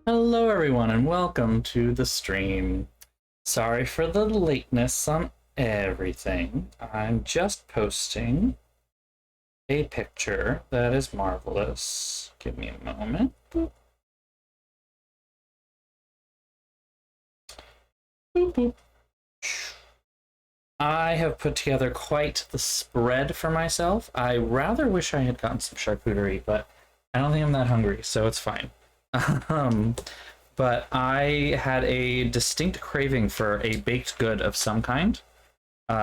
Hello everyone and welcome to the stream. Sorry for the lateness on everything. I'm just posting a picture that is marvelous. Give me a moment. Boop. Boop, boop. I have put together quite the spread for myself. I rather wish I had gotten some charcuterie, but I don't think I'm that hungry, so it's fine. um, but I had a distinct craving for a baked good of some kind.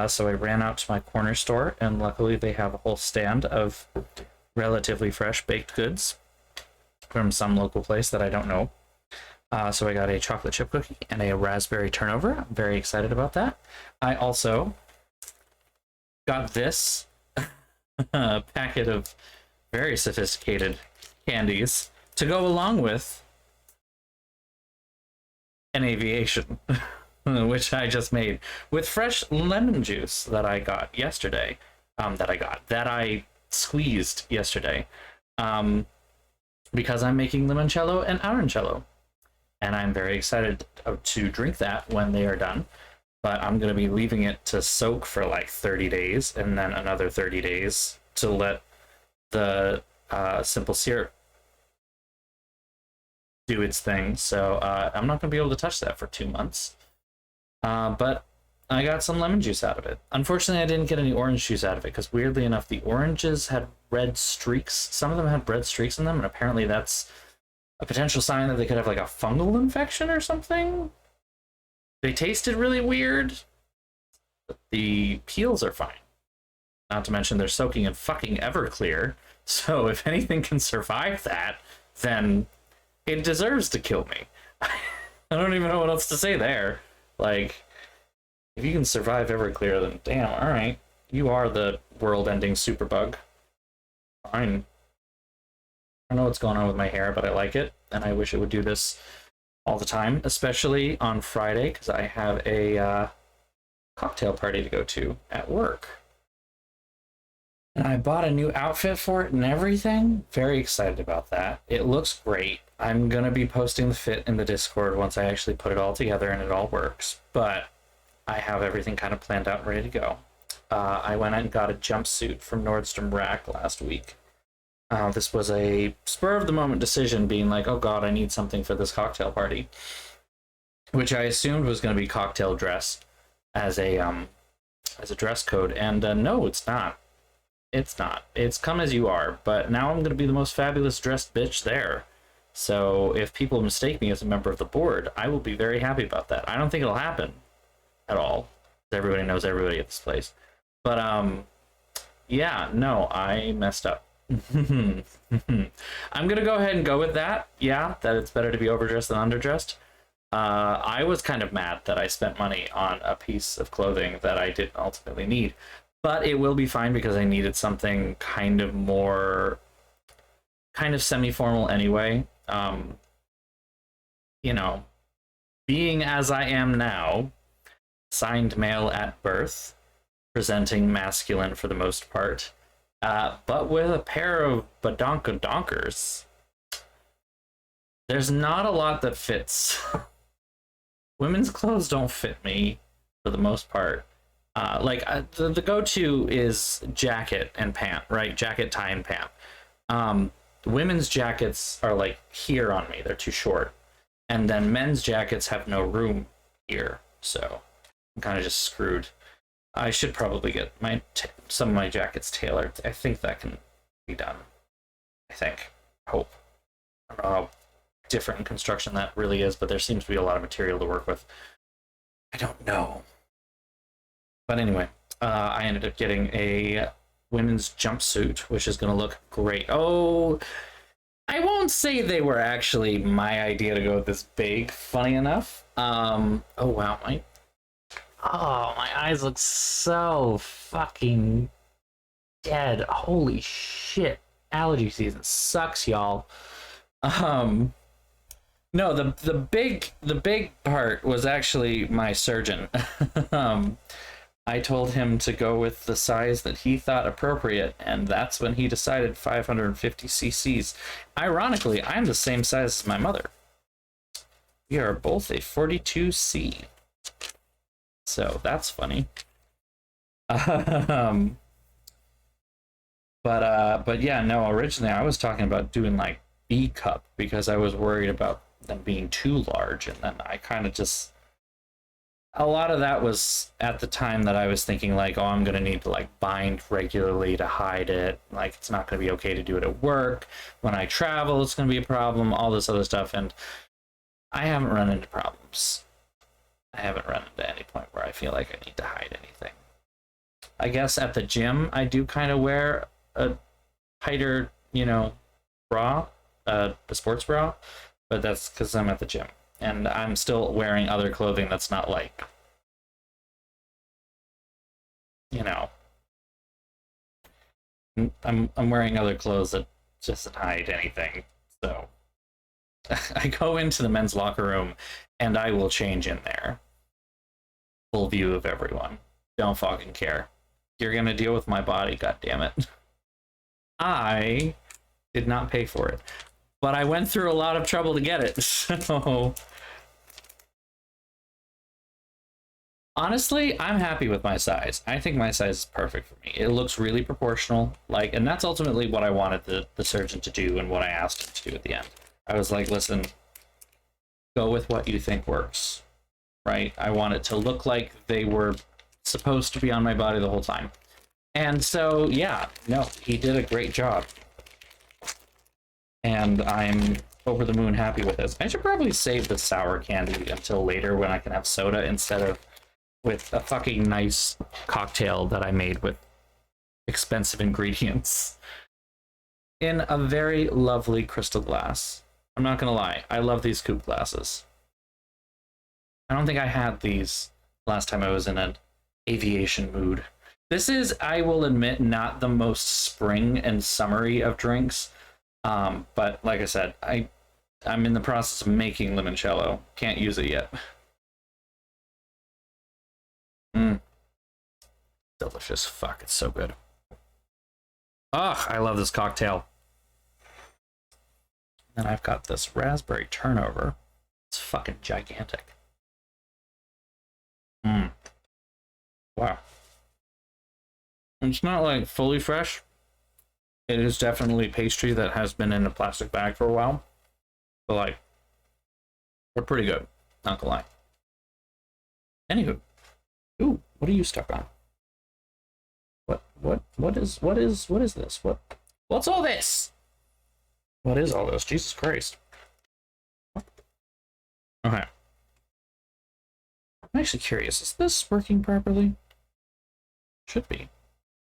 So I ran out to my corner store, and luckily they have a whole stand of relatively fresh baked goods from some local place that I don't know. So I got a chocolate chip cookie and a raspberry turnover. I'm very excited about that. I also got this packet of very sophisticated candies to go along with an aviation, which I just made with fresh lemon juice that I got yesterday. That I squeezed yesterday, because I'm making limoncello and orangello, and I'm very excited to drink that when they are done. But I'm going to be leaving it to soak for like 30 days, and then another 30 days to let the simple syrup do its thing. So I'm not going to be able to touch that for 2 months. But I got some lemon juice out of it. Unfortunately, I didn't get any orange juice out of it because, weirdly enough, the oranges had red streaks. Some of them had red streaks in them, and apparently that's a potential sign that they could have like a fungal infection or something. They tasted really weird, but the peels are fine. Not to mention they're soaking in fucking Everclear, so if anything can survive that, then it deserves to kill me. I don't even know what else to say there. Like, if you can survive Everclear, then damn, alright. You are the world-ending superbug. Fine. I don't know what's going on with my hair, but I like it, and I wish it would do this all the time, especially on Friday, because I have a cocktail party to go to at work. And I bought a new outfit for it and everything. Very excited about that. It looks great. I'm going to be posting the fit in the Discord once I actually put it all together and it all works. But I have everything kind of planned out and ready to go. I went out and got a jumpsuit from Nordstrom Rack last week. This was a spur-of-the-moment decision, being like, oh god, I need something for this cocktail party. Which I assumed was going to be cocktail dress as a dress code. And no, it's not. It's not. It's come as you are, but now I'm going to be the most fabulous dressed bitch there. So if people mistake me as a member of the board, I will be very happy about that. I don't think it'll happen at all. Everybody knows everybody at this place. But, yeah, no, I messed up. I'm going to go ahead and go with that. Yeah, that it's better to be overdressed than underdressed. I was kind of mad that I spent money on a piece of clothing that I didn't ultimately need. But it will be fine because I needed something kind of more, kind of semi-formal anyway. You know, being as I am now, signed male at birth, presenting masculine for the most part, but with a pair of badonka-donkers. There's not a lot that fits. Women's clothes don't fit me for the most part. The go-to is jacket and pant, right? Jacket, tie, and pant. Women's jackets are like here on me. They're too short. And then men's jackets have no room here. So I'm kind of just screwed. I should probably get some of my jackets tailored. I think that can be done. I think. Hope. I don't know how different in construction that really is, but there seems to be a lot of material to work with. I don't know. But anyway, I ended up getting a women's jumpsuit, which is going to look great. Oh, I won't say they were actually my idea to go this big, funny enough. Oh, wow. My eyes look so fucking dead. Holy shit. Allergy season sucks, y'all. No, the big part was actually my surgeon. I told him to go with the size that he thought appropriate, and that's when he decided 550 cc's. Ironically, I'm the same size as my mother. We are both a 42C. So that's funny. But yeah, no, originally I was talking about doing like B cup because I was worried about them being too large, and then I kind of just, a lot of that was at the time that I was thinking like, oh, I'm gonna need to like bind regularly to hide it, like it's not gonna be okay to do it at work, when I travel it's gonna be a problem, all this other stuff, and I haven't run into problems. I haven't run into any point where I feel like I need to hide anything. I guess at the gym I do kind of wear a tighter, you know, bra, a sports bra, but that's because I'm at the gym and I'm still wearing other clothing that's not like, you know, I'm wearing other clothes that just hide anything. So I go into the men's locker room and I will change in there. Full view of everyone. Don't fucking care. You're gonna deal with my body, goddammit. I did not pay for it, but I went through a lot of trouble to get it. So honestly, I'm happy with my size. I think my size is perfect for me. It looks really proportional, like, and that's ultimately what I wanted the surgeon to do and what I asked him to do at the end. I was like, listen, go with what you think works, right? I want it to look like they were supposed to be on my body the whole time. And so, yeah, no, he did a great job. And I'm over the moon happy with this. I should probably save the sour candy until later when I can have soda instead of with a fucking nice cocktail that I made with expensive ingredients in a very lovely crystal glass. I'm not gonna lie, I love these coupe glasses. I don't think I had these last time I was in an aviation mood. This is, I will admit, not the most spring and summery of drinks. But like I said, I'm in the process of making limoncello. Can't use it yet. Delicious. Fuck, it's so good. Ugh, I love this cocktail. And I've got this raspberry turnover. It's fucking gigantic. Wow. It's not like fully fresh. It is definitely pastry that has been in a plastic bag for a while. But like, they're pretty good. Not gonna lie. Anywho. Ooh, what are you stuck on? What is this? What's all this? What is all this? Jesus Christ. Okay. I'm actually curious, is this working properly? Should be.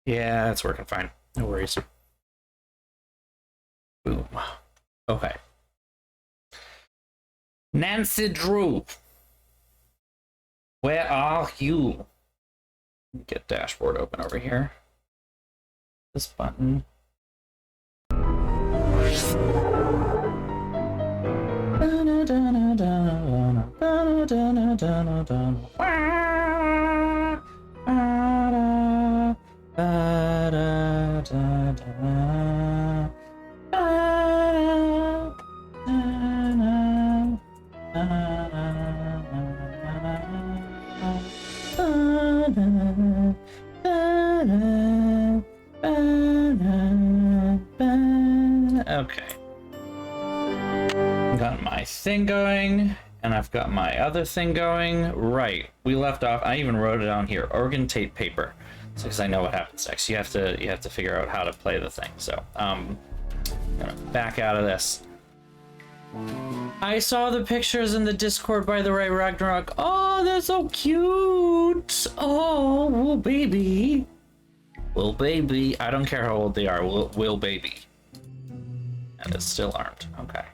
Yeah, it's working fine. No worries. Boom. Okay. Nancy Drew. Where are you? Get dashboard open over here. This button. Okay. Got my thing going, and I've got my other thing going. Right. We left off. I even wrote it on here. Organ tape paper. So, because I know what happens next. You have to figure out how to play the thing. So, I'm gonna back out of this. I saw the pictures in the Discord, by the way, Ragnarok. Oh, they're so cute. Oh, will baby. Will baby. I don't care how old they are. Will baby. And it still aren't. Okay.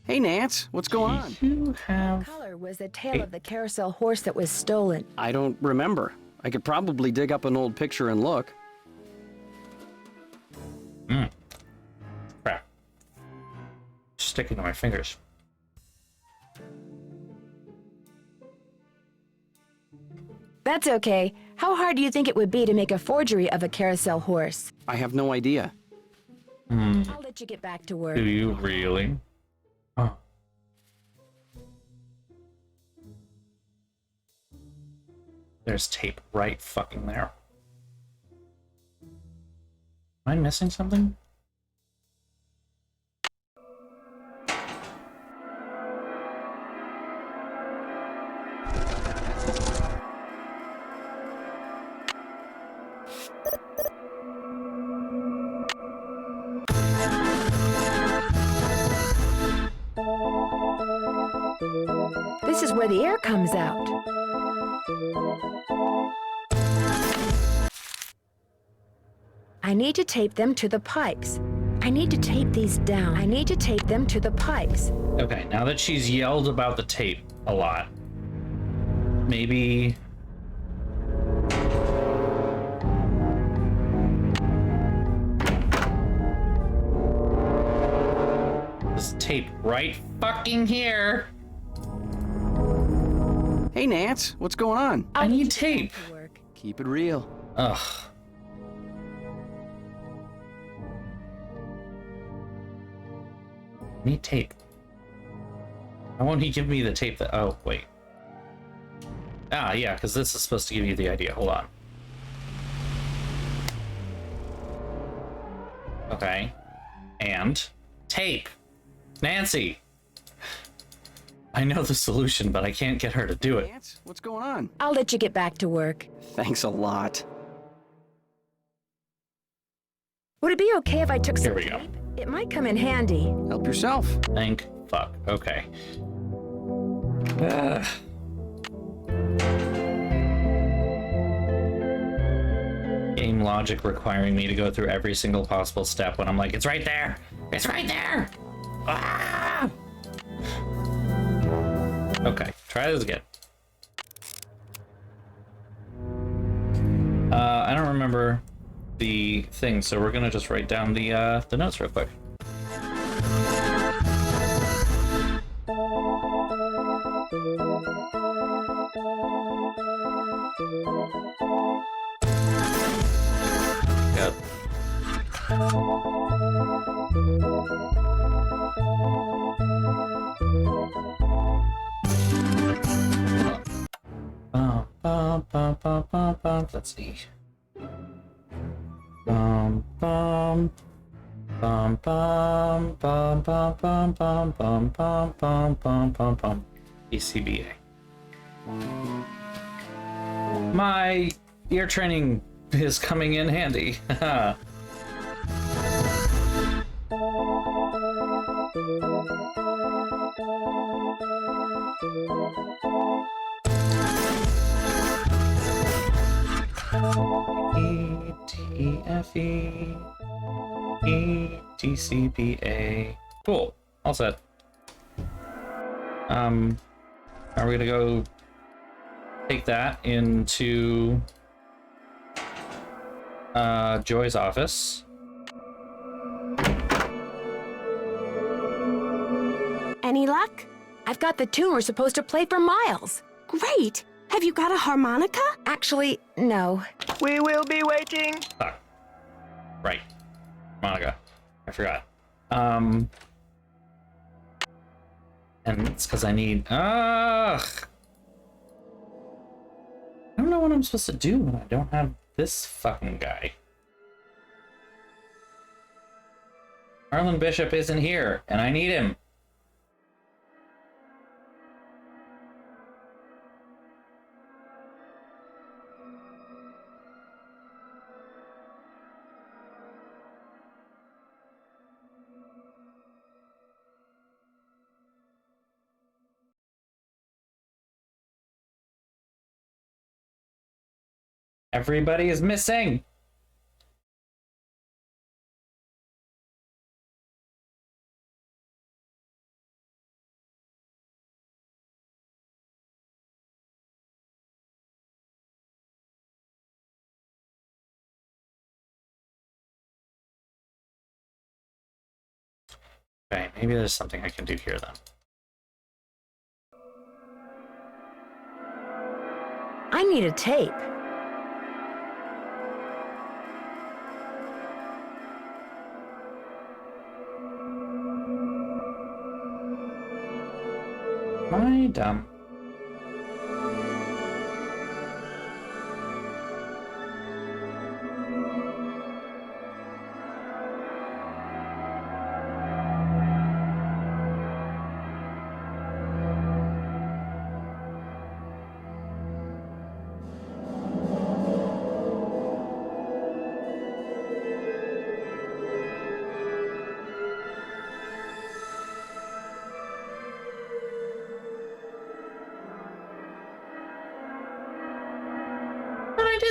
Hey, Nance, what's going on? You have... The color was the tail of the carousel horse that was stolen. I don't remember. I could probably dig up an old picture and look. Crap. Sticking to my fingers. That's okay. How hard do you think it would be to make a forgery of a carousel horse? I have no idea. I'll let you get back to work. Do you really? Oh. There's tape right fucking there. Am I missing something? This is where the air comes out. I need to tape them to the pipes. I need to tape these down. I need to tape them to the pipes. Okay, now that she's yelled about the tape a lot, maybe... This tape right fucking here. Hey, Nance, what's going on? I need tape. Keep it real. Ugh. I need tape. Why won't he give me the tape that... Oh, wait. Ah, yeah, because this is supposed to give you the idea. Hold on. Okay. And tape. Nancy. I know the solution, but I can't get her to do it. Nance, what's going on? I'll let you get back to work. Thanks a lot. Would it be okay if I took some Here we go. tape? It might come in handy. Help yourself. Thank fuck. Okay. Ugh. Game logic requiring me to go through every single possible step when I'm like, it's right there! It's right there! Ah! Okay, try this again. I don't remember the thing, so we're gonna just write down the notes real quick. Yep. Let's see. Bum bum bum bum bum bum bum bum bum bum bum bum bum bum. ECBA. My ear training is coming in handy. ETFE Cool. All set. Are we gonna go take that into Joy's office? Any luck? I've got the tune we're supposed to play for Miles. Great! Have you got a harmonica? Actually, no. We will be waiting. Fuck. Right. Monica. I forgot. And it's because I need... Ugh! I don't know what I'm supposed to do when I don't have this fucking guy. Arlen Bishop isn't here, and I need him. Everybody is missing. Okay, maybe there's something I can do here then. I need a tape. Am I dumb?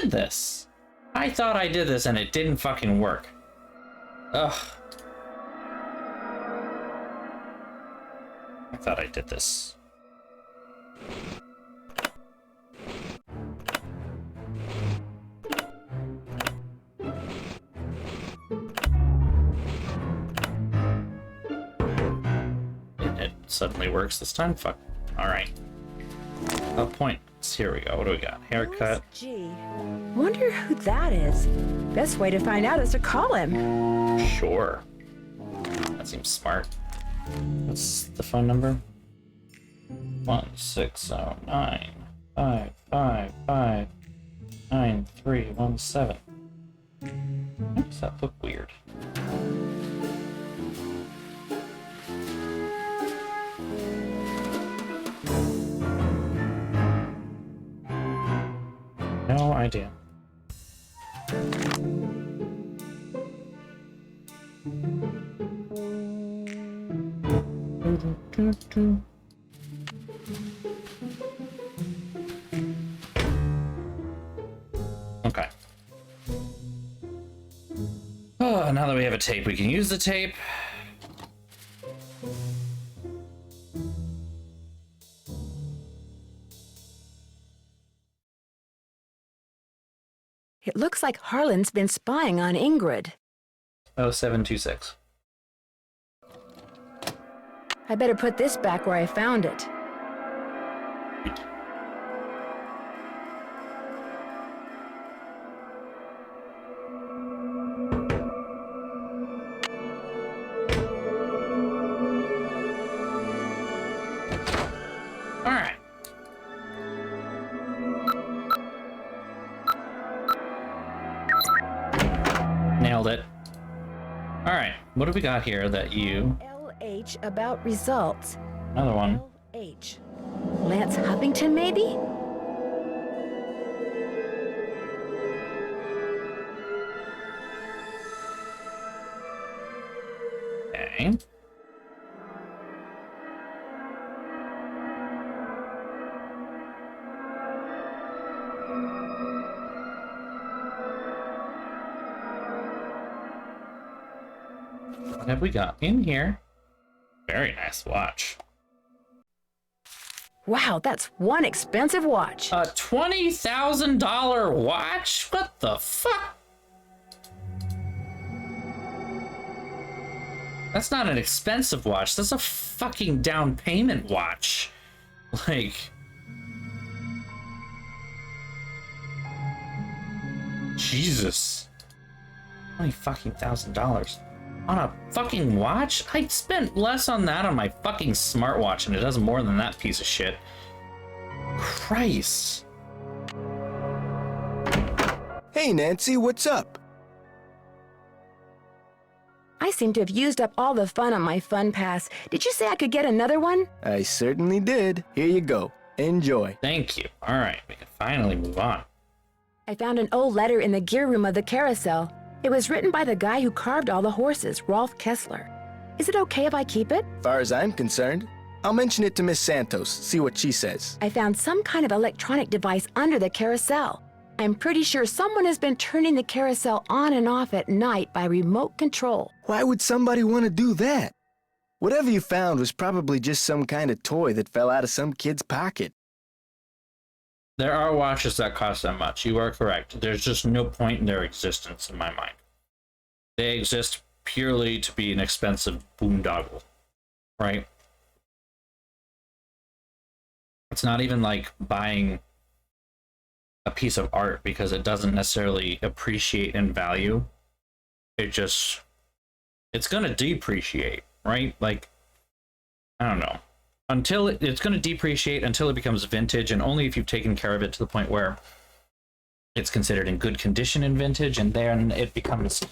did this. I thought I did this and it didn't fucking work. Ugh. I thought I did this. It suddenly works this time? Fuck. Alright. Points. Here we go. What do we got? Haircut. Gee, wonder who that is. Best way to find out is to call him. Sure. That seems smart. What's the phone number? 1-609-555-9317. Why does that look weird? No idea. Okay. Oh, now that we have a tape, we can use the tape. It looks like Harlan's been spying on Ingrid. 0726. I better put this back where I found it. All right. Nailed it. All right. What do we got here that you... LH about results. Another one. LH. Lance Huffington, maybe? Okay. What have we got in here? Very nice watch. Wow, that's one expensive watch. A $20,000 watch? What the fuck? That's not an expensive watch. That's a fucking down payment watch. Like... Jesus. $20,000 on a fucking watch? I spent less on that on my fucking smartwatch, and it does more than that piece of shit. Christ. Hey, Nancy, what's up? I seem to have used up all the fun on my fun pass. Did you say I could get another one? I certainly did. Here you go. Enjoy. Thank you. All right, we can finally move on. I found an old letter in the gear room of the Carousel. It was written by the guy who carved all the horses, Rolf Kessler. Is it okay if I keep it? Far as I'm concerned, I'll mention it to Miss Santos, see what she says. I found some kind of electronic device under the Carousel. I'm pretty sure someone has been turning the Carousel on and off at night by remote control. Why would somebody want to do that? Whatever you found was probably just some kind of toy that fell out of some kid's pocket. There are watches that cost that much. You are correct. There's just no point in their existence in my mind. They exist purely to be an expensive boondoggle, right? It's not even like buying a piece of art because it doesn't necessarily appreciate in value. It's going to depreciate, right? Like, I don't know. Until it's going to depreciate until it becomes vintage, and only if you've taken care of it to the point where it's considered in good condition in vintage, and then it becomes,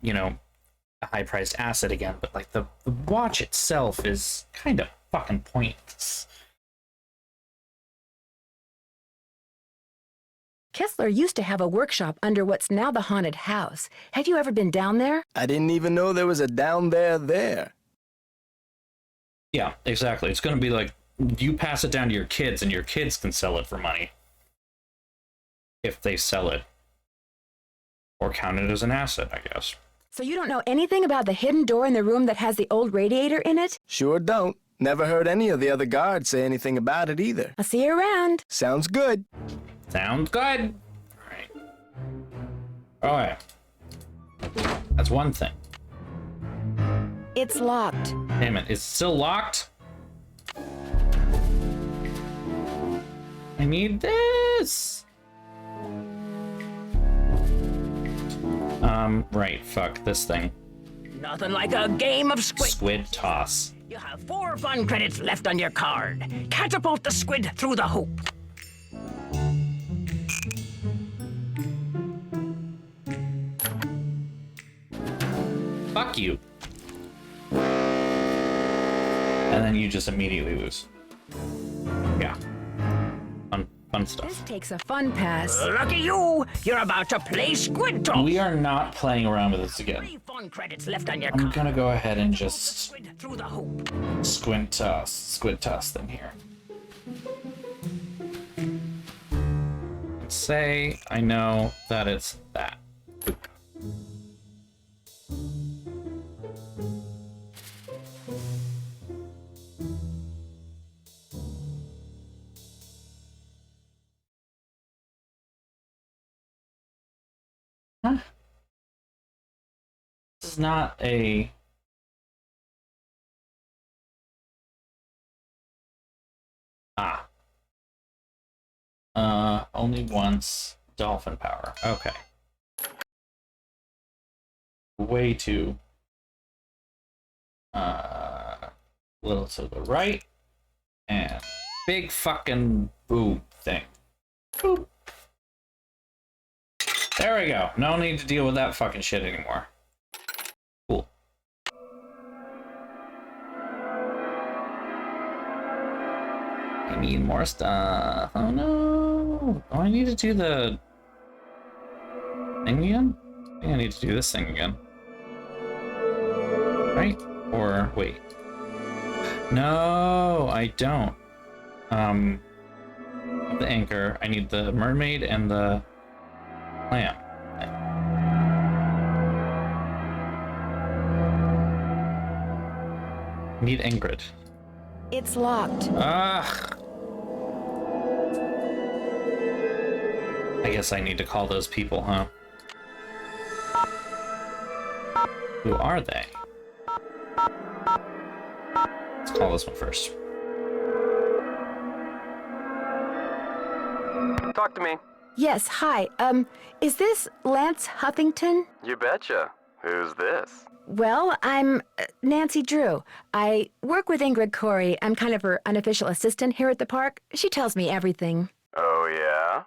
you know, a high-priced asset again. But like the watch itself is kind of fucking pointless. Kessler used to have a workshop under what's now the haunted house. Have you ever been down there? I didn't even know there was a down there. Yeah, exactly. It's going to be like you pass it down to your kids, and your kids can sell it for money. if they sell it. Or count it as an asset, I guess. So you don't know anything about the hidden door in the room that has the old radiator in it? Sure don't. Never heard any of the other guards say anything about it either. I'll see you around. Sounds good. Sounds good. Alright. That's one thing. It's locked. Damn it, it's still locked? I need this! Right, fuck, this thing. Nothing like a game of squid. Squid toss. You have 4 fun credits left on your card. Catapult the squid through the hoop. Fuck you. And then you just immediately lose. Yeah. Fun This stuff. takes a fun pass. Lucky you! You're about to play squid toss. We are not playing around with this again. 3 fun credits left on your I'm card. gonna go ahead and just Squid through the hoop. squid toss them here. Say I know that it's that. Huh? This is not a... only once dolphin power. Okay. Way too... little to the right. And big fucking boom thing. Boop. There we go. No need to deal with that fucking shit anymore. Cool. I need more stuff. Oh no. Oh, I need to do the thing again? I think I need to do this thing again. Right? Or wait. No, I don't. The anchor. I need the mermaid and the lamp. I need Ingrid. It's locked. Ugh. I guess I need to call those people, huh? Who are they? Let's call this one first. Talk to me. Yes, hi. Is this Lance Huffington? You betcha. Who's this? Well, I'm Nancy Drew. I work with Ingrid Corey. I'm kind of her unofficial assistant here at the park. She tells me everything. Oh, yeah?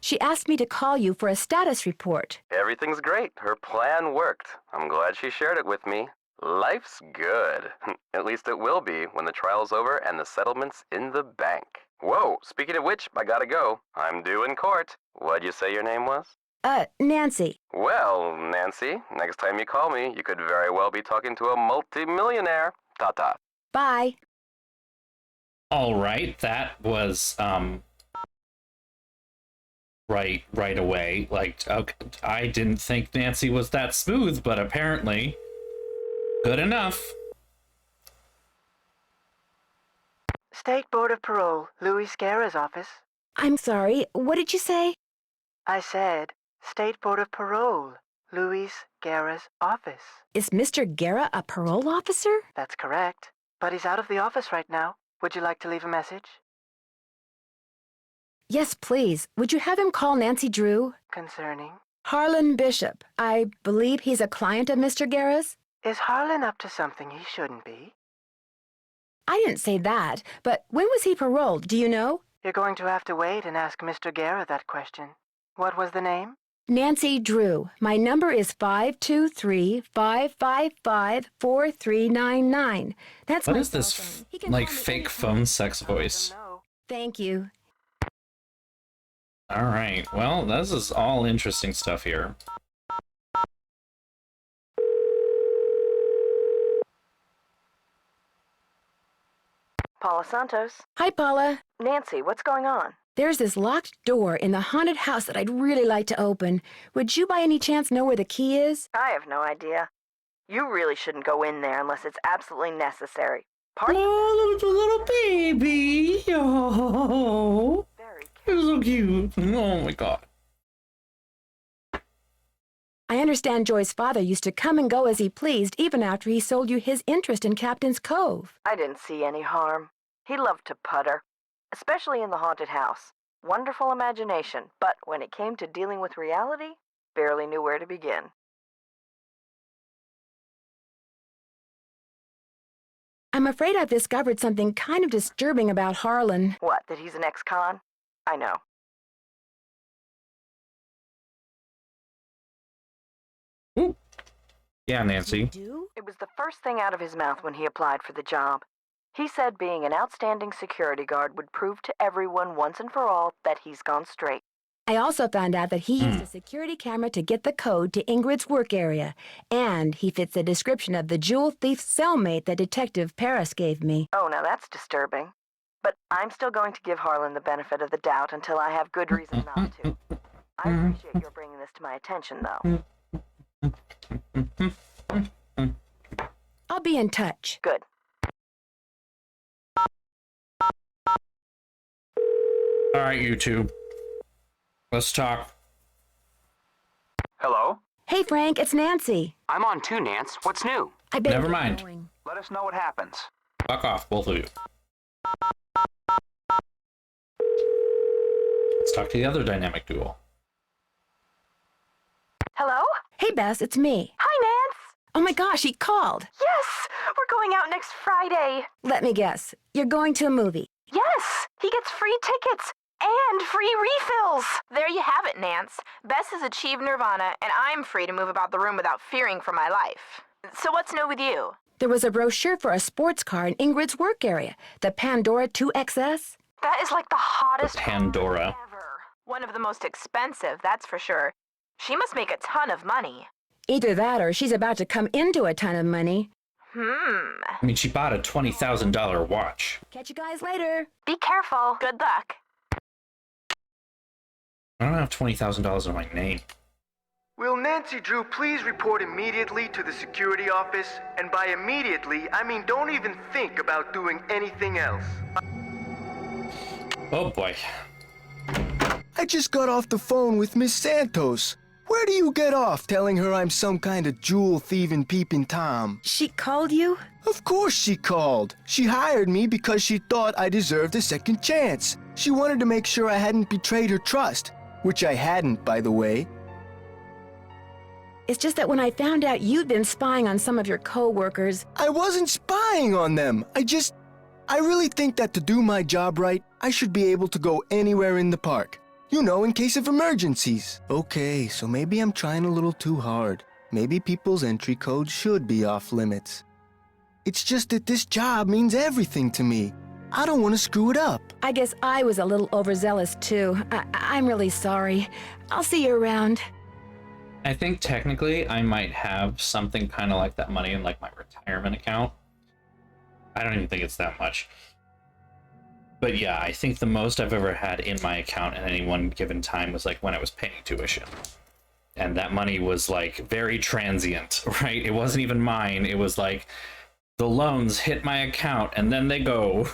She asked me to call you for a status report. Everything's great. Her plan worked. I'm glad she shared it with me. Life's good. At least it will be when the trial's over and the settlement's in the bank. Whoa, speaking of which, I gotta go. I'm due in court. What'd you say your name was? Nancy. Well, Nancy, next time you call me, you could very well be talking to a multi-millionaire. Ta-ta. Bye. All right, that was right away. Like, okay, I didn't think Nancy was that smooth, but apparently good enough. State Board of Parole, Louis Scarra's office. I'm sorry, what did you say? I said, State Board of Parole, Louis Scarra's office. Is Mr. Guerra a parole officer? That's correct. But he's out of the office right now. Would you like to leave a message? Yes, please. Would you have him call Nancy Drew? Concerning? Harlan Bishop. I believe he's a client of Mr. Guerra's. Is Harlan up to something he shouldn't be? I didn't say that, but when was he paroled, do you know? You're going to have to wait and ask Mr. Guerra that question. What was the name? Nancy Drew. My number is 523-555-4399. That's What my is cell this, phone. He can like, call me fake anytime. phone sex voice? No. Thank you. All right, well, this is all interesting stuff here. Paula Santos. Hi, Paula. Nancy, what's going on? There's this locked door in the haunted house that I'd really like to open. Would you by any chance know where the key is? I have no idea. You really shouldn't go in there unless it's absolutely necessary. Oh, little baby. Oh, Very you're so cute. Oh my god. I understand Joy's father used to come and go as he pleased even after he sold you his interest in Captain's Cove. I didn't see any harm. He loved to putter, especially in the haunted house. Wonderful imagination, but when it came to dealing with reality, barely knew where to begin. I'm afraid I've discovered something kind of disturbing about Harlan. What, that he's an ex-con? I know. Ooh. Yeah, Nancy. Do? It was the first thing out of his mouth when he applied for the job. He said being an outstanding security guard would prove to everyone once and for all that he's gone straight. I also found out that he used a security camera to get the code to Ingrid's work area, and he fits the description of the jewel thief cellmate that Detective Paris gave me. Oh, now that's disturbing. But I'm still going to give Harlan the benefit of the doubt until I have good reason not to. I appreciate your bringing this to my attention, though. I'll be in touch. Good. All right, you two. Let's talk. Hello? Hey, Frank, it's Nancy. I'm on too, Nance. What's new? I better Never get mind. going. Let us know what happens. Fuck off, both of you. Let's talk to the other dynamic duo. Hello? Hey, Bess, it's me. Hi, Nance! Oh my gosh, he called. Yes! We're going out next Friday. Let me guess. You're going to a movie. Yes! He gets free tickets and free refills. There you have it, Nance. Bess has achieved nirvana, and I'm free to move about the room without fearing for my life. So what's new with you? There was a brochure for a sports car in Ingrid's work area, the Pandora 2XS. That is like the hottest The Pandora. car ever. One of the most expensive, that's for sure. She must make a ton of money. Either that or she's about to come into a ton of money. I mean, she bought a $20,000 watch. Catch you guys later. Be careful. Good luck. I don't have $20,000 in my name. Will Nancy Drew please report immediately to the security office? And by immediately, I mean don't even think about doing anything else. Oh boy. I just got off the phone with Miss Santos. Where do you get off telling her I'm some kind of jewel-thieving peeping Tom? She called you? Of course she called. She hired me because she thought I deserved a second chance. She wanted to make sure I hadn't betrayed her trust, which I hadn't, by the way. It's just that when I found out you'd been spying on some of your co-workers... I wasn't spying on them. I really think that to do my job right, I should be able to go anywhere in the park. You know, in case of emergencies. Okay, so maybe I'm trying a little too hard. Maybe people's entry codes should be off limits. It's just that this job means everything to me. I don't want to screw it up. I guess I was a little overzealous too. I'm really sorry. I'll see you around. I think technically I might have something kind of like that money in like my retirement account. I don't even think it's that much. But yeah, I think the most I've ever had in my account at any one given time was like when I was paying tuition. And that money was like very transient, right? It wasn't even mine. It was like the loans hit my account and then they go.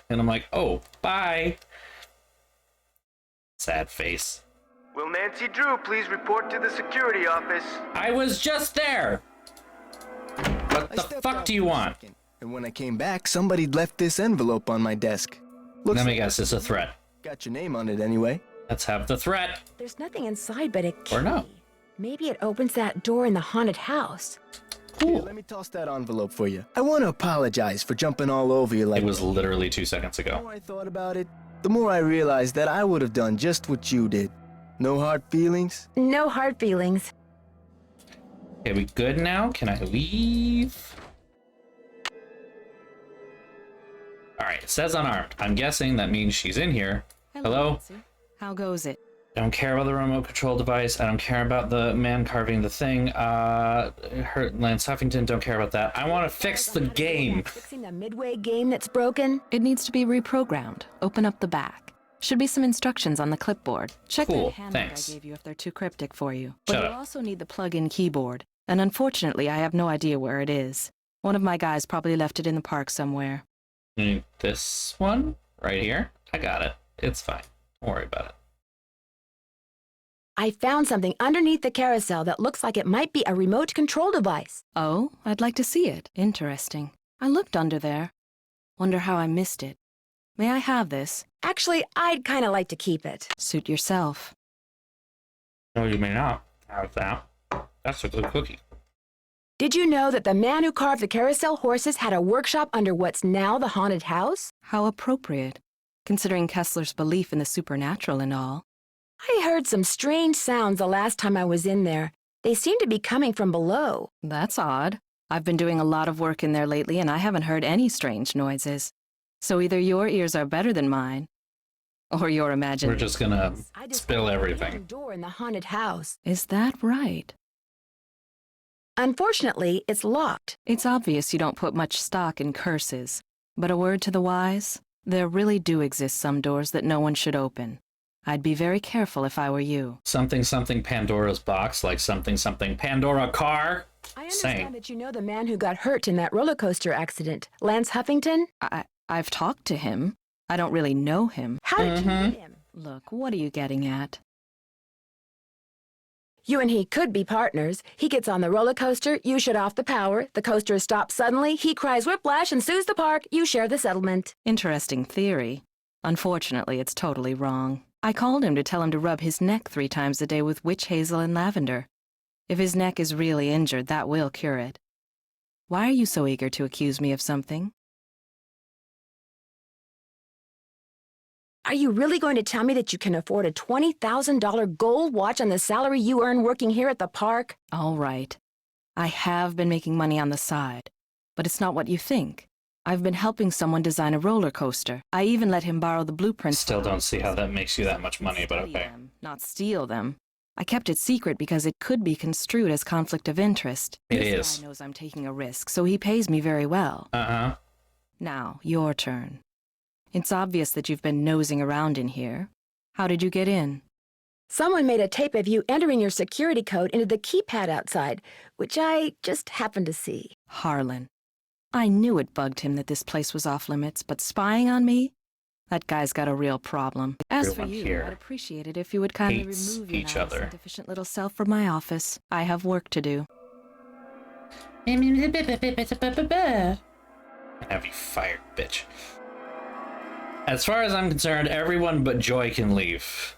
And I'm like, oh, bye. Sad face. Will Nancy Drew please report to the security office? I was just there. What the fuck do you want? And when I came back, somebody'd left this envelope on my desk. Let me guess, it's a threat. Got your name on it anyway. Let's have the threat. There's nothing inside but a key. Or no. Maybe it opens that door in the haunted house. Cool. Here, let me toss that envelope for you. I want to apologize for jumping all over you like... It was literally 2 seconds The ago. more I thought about it, the more I realized that I would have done just what you did. No hard feelings? No hard feelings. Okay, we good now? Can I leave? Alright, it says unarmed. I'm guessing that means she's in here. Hello? Nancy. How goes it? I don't care about the remote control device. I don't care about the man carving the thing. Lance Huffington, don't care about that. I want to fix the game. Fixing the Midway game that's broken? It needs to be reprogrammed. Open up the back. Should be some instructions on the clipboard. Check Cool, that handout thanks. I gave you if they're too cryptic for you. But Shut you'll up. also need the plug-in keyboard. And unfortunately, I have no idea where it is. One of my guys probably left it in the park somewhere. This one? Right here? I got it. It's fine. Don't worry about it. I found something underneath the carousel that looks like it might be a remote control device. Oh, I'd like to see it. Interesting. I looked under there. Wonder how I missed it. May I have this? Actually, I'd kind of like to keep it. Suit yourself. No, you may not have that. That's a good cookie. Did you know that the man who carved the carousel horses had a workshop under what's now the haunted house? How appropriate, considering Kessler's belief in the supernatural and all. I heard some strange sounds the last time I was in there. They seem to be coming from below. That's odd. I've been doing a lot of work in there lately, and I haven't heard any strange noises. So either your ears are better than mine, or your imagination. We're just gonna spill everything. The door in the haunted house. Is that right? Unfortunately, it's locked. It's obvious you don't put much stock in curses, but a word to the wise, there really do exist some doors that no one should open. I'd be very careful if I were you. Something something Pandora's box, like something something Pandora car. I understand that you know the man who got hurt in that roller coaster accident, Lance Huffington? I've talked to him. I don't really know him. How did you meet him? Look, what are you getting at? You and he could be partners. He gets on the roller coaster, you shut off the power, the coaster stops suddenly, he cries whiplash and sues the park, you share the settlement. Interesting theory. Unfortunately, it's totally wrong. I called him to tell him to rub his neck 3 times a day with witch hazel and lavender. If his neck is really injured, that will cure it. Why are you so eager to accuse me of something? Are you really going to tell me that you can afford a $20,000 gold watch on the salary you earn working here at the park? All right. I have been making money on the side, but it's not what you think. I've been helping someone design a roller coaster. I even let him borrow the blueprints. Still don't see how that makes you that much money, but okay. Them, not steal them. I kept it secret because it could be construed as conflict of interest. It This is. guy knows I'm taking a risk, so he pays me very well. Uh-huh. Now, your turn. It's obvious that you've been nosing around in here. How did you get in? Someone made a tape of you entering your security code into the keypad outside, which I just happened to see. Harlan. I knew it bugged him that this place was off limits, but spying on me? That guy's got a real problem. As for Everyone you, here I'd appreciate it if you would kindly hates remove your each nice other. and deficient little self from my office. I have work to do. Have you fired, bitch. As far as I'm concerned, everyone but Joy can leave.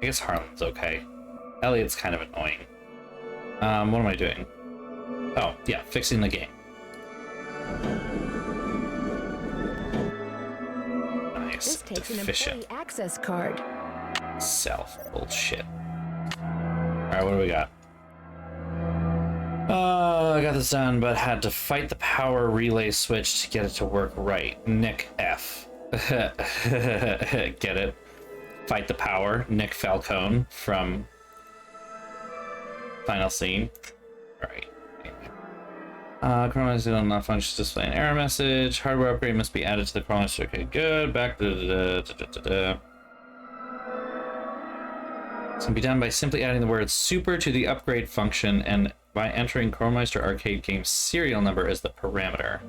I guess Harlan's okay. Elliot's kind of annoying. What am I doing? Oh, yeah, fixing the game. Nice. This takes an Efficient. employee access card. Self bullshit. Alright, what do we got? I got this done, but had to fight the power relay switch to get it to work right. Nick F. Get it? Fight the power. Nick Falcone from Final Scene. Alright. Chronometer will not function to display an error message. Hardware upgrade must be added to the chronometer. Okay, good. Back to This can be done by simply adding the word super to the upgrade function and by entering Chromeister Arcade Game's serial number as the parameter.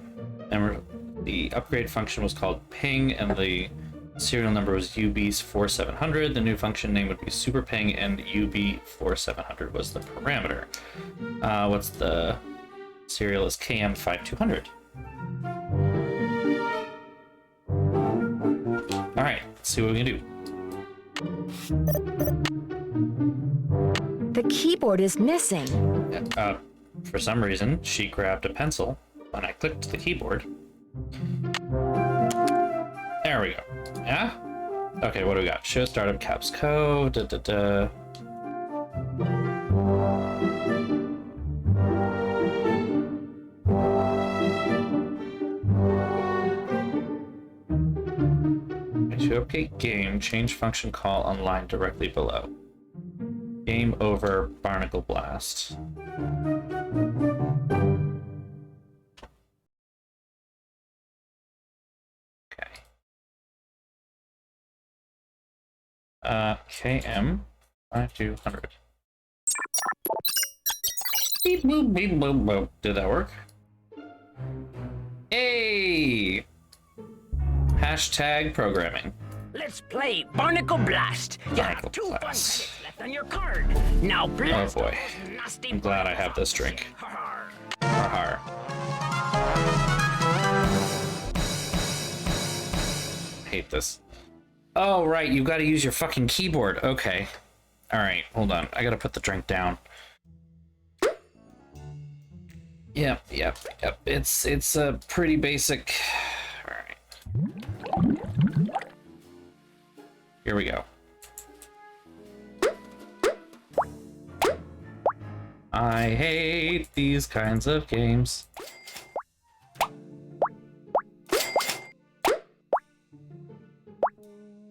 And the upgrade function was called ping and the serial number was UB4700. The new function name would be super ping and UB4700 was the parameter. What's the serial is KM5200. All right, let's see what we can do. The keyboard is missing. For some reason, she grabbed a pencil when I clicked the keyboard. There we go. Yeah? Okay, what do we got? Show startup caps code. Show Update game, change function call on line directly below. Game over, Barnacle Blast. Okay. KM 5200. Beep boop beep boop boop. Did that work? Hey! Hashtag programming. Let's play Barnacle Blast. You Barnacle have 2 fun Blast. credits left on your card. Now blast. Oh boy. those nasty I'm glad I have this drink. Har. Har. Hate this. Oh, right, you've got to use your fucking keyboard. Okay. Alright, hold on. I gotta put the drink down. Yep. It's a pretty basic... Alright. Here we go. I hate these kinds of games.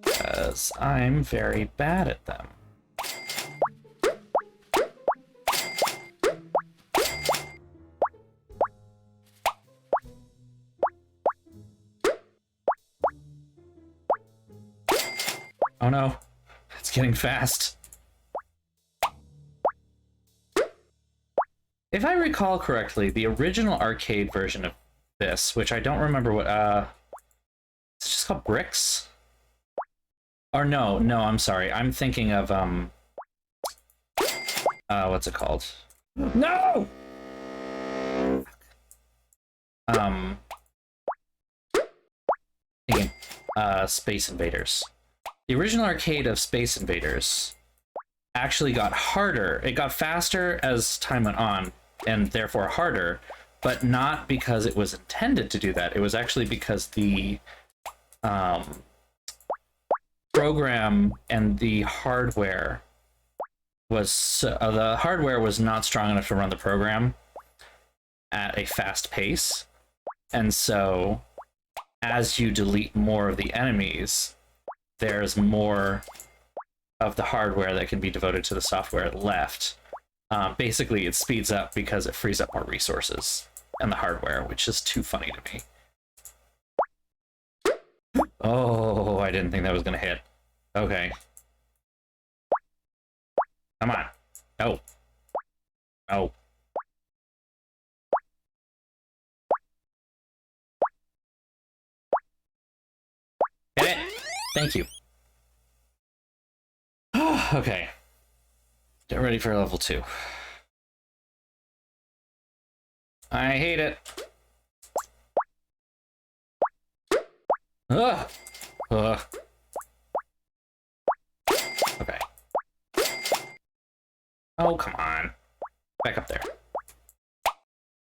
Because I'm very bad at them. Oh no, it's getting fast. If I recall correctly, the original arcade version of this, which I don't remember what, it's just called Bricks? Or no, I'm sorry. I'm thinking of, what's it called? No! Thinking, Space Invaders. The original arcade of Space Invaders actually got harder. It got faster as time went on, and therefore harder, but not because it was intended to do that. It was actually because the program and the hardware was the hardware was not strong enough to run the program at a fast pace, and so as you delete more of the enemies, there's more of the hardware that can be devoted to the software left. Basically, it speeds up because it frees up more resources and the hardware, which is too funny to me. Oh, I didn't think that was going to hit. Okay. Come on. No. No. Hit it. Thank you. Okay. Get ready for level 2. I hate it. Ugh. Ugh. Okay. Oh, come on. Back up there.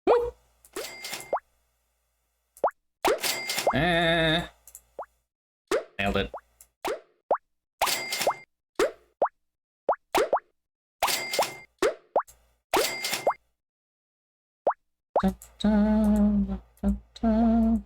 Woo! Nailed it. Dun, dun, dun, dun.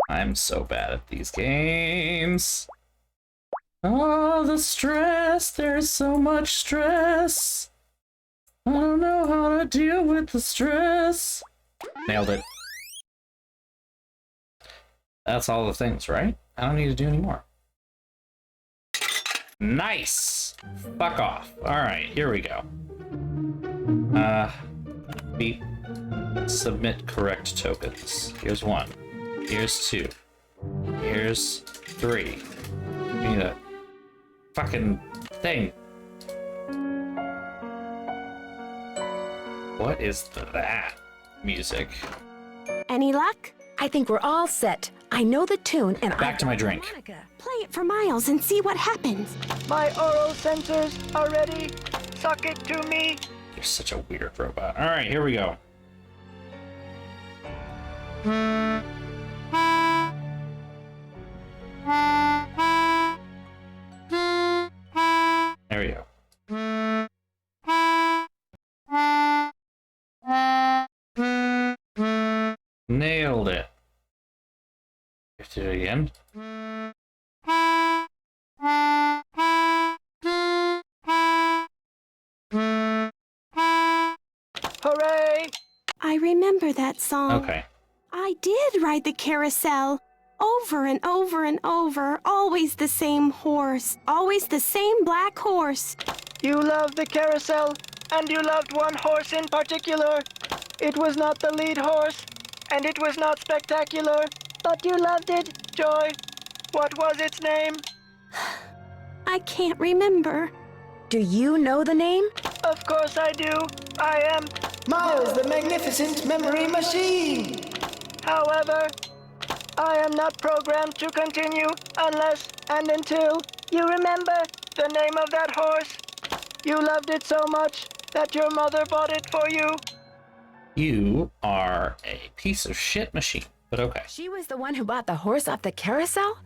I'm so bad at these games. Oh, the stress. There's so much stress. I don't know how to deal with the stress. Nailed it. That's all the things, right? I don't need to do any more. Nice! Fuck off. Alright, here we go. Beep. Submit correct tokens. Here's 1. Here's 2. Here's 3. We need a fucking thing. What is that music? Any luck? I think we're all set. I know the tune, and Back to my drink. Play it for Miles and see what happens. My oral sensors are ready. Suck it to me. You're such a weird robot. All right, here we go. There we go. Nailed it. Let's do it again. Hooray! I remember that song. Okay. I did ride the carousel. Over and over and over. Always the same horse. Always the same black horse. You loved the carousel, and you loved one horse in particular. It was not the lead horse, and it was not spectacular, but you loved it. Joy, what was its name? I can't remember. Do you know the name? Of course I do. I am Miles the Magnificent Memory Machine. However, I am not programmed to continue unless and until you remember the name of that horse. You loved it so much that your mother bought it for you. You are a piece of shit machine, but okay. She was the one who bought the horse off the carousel?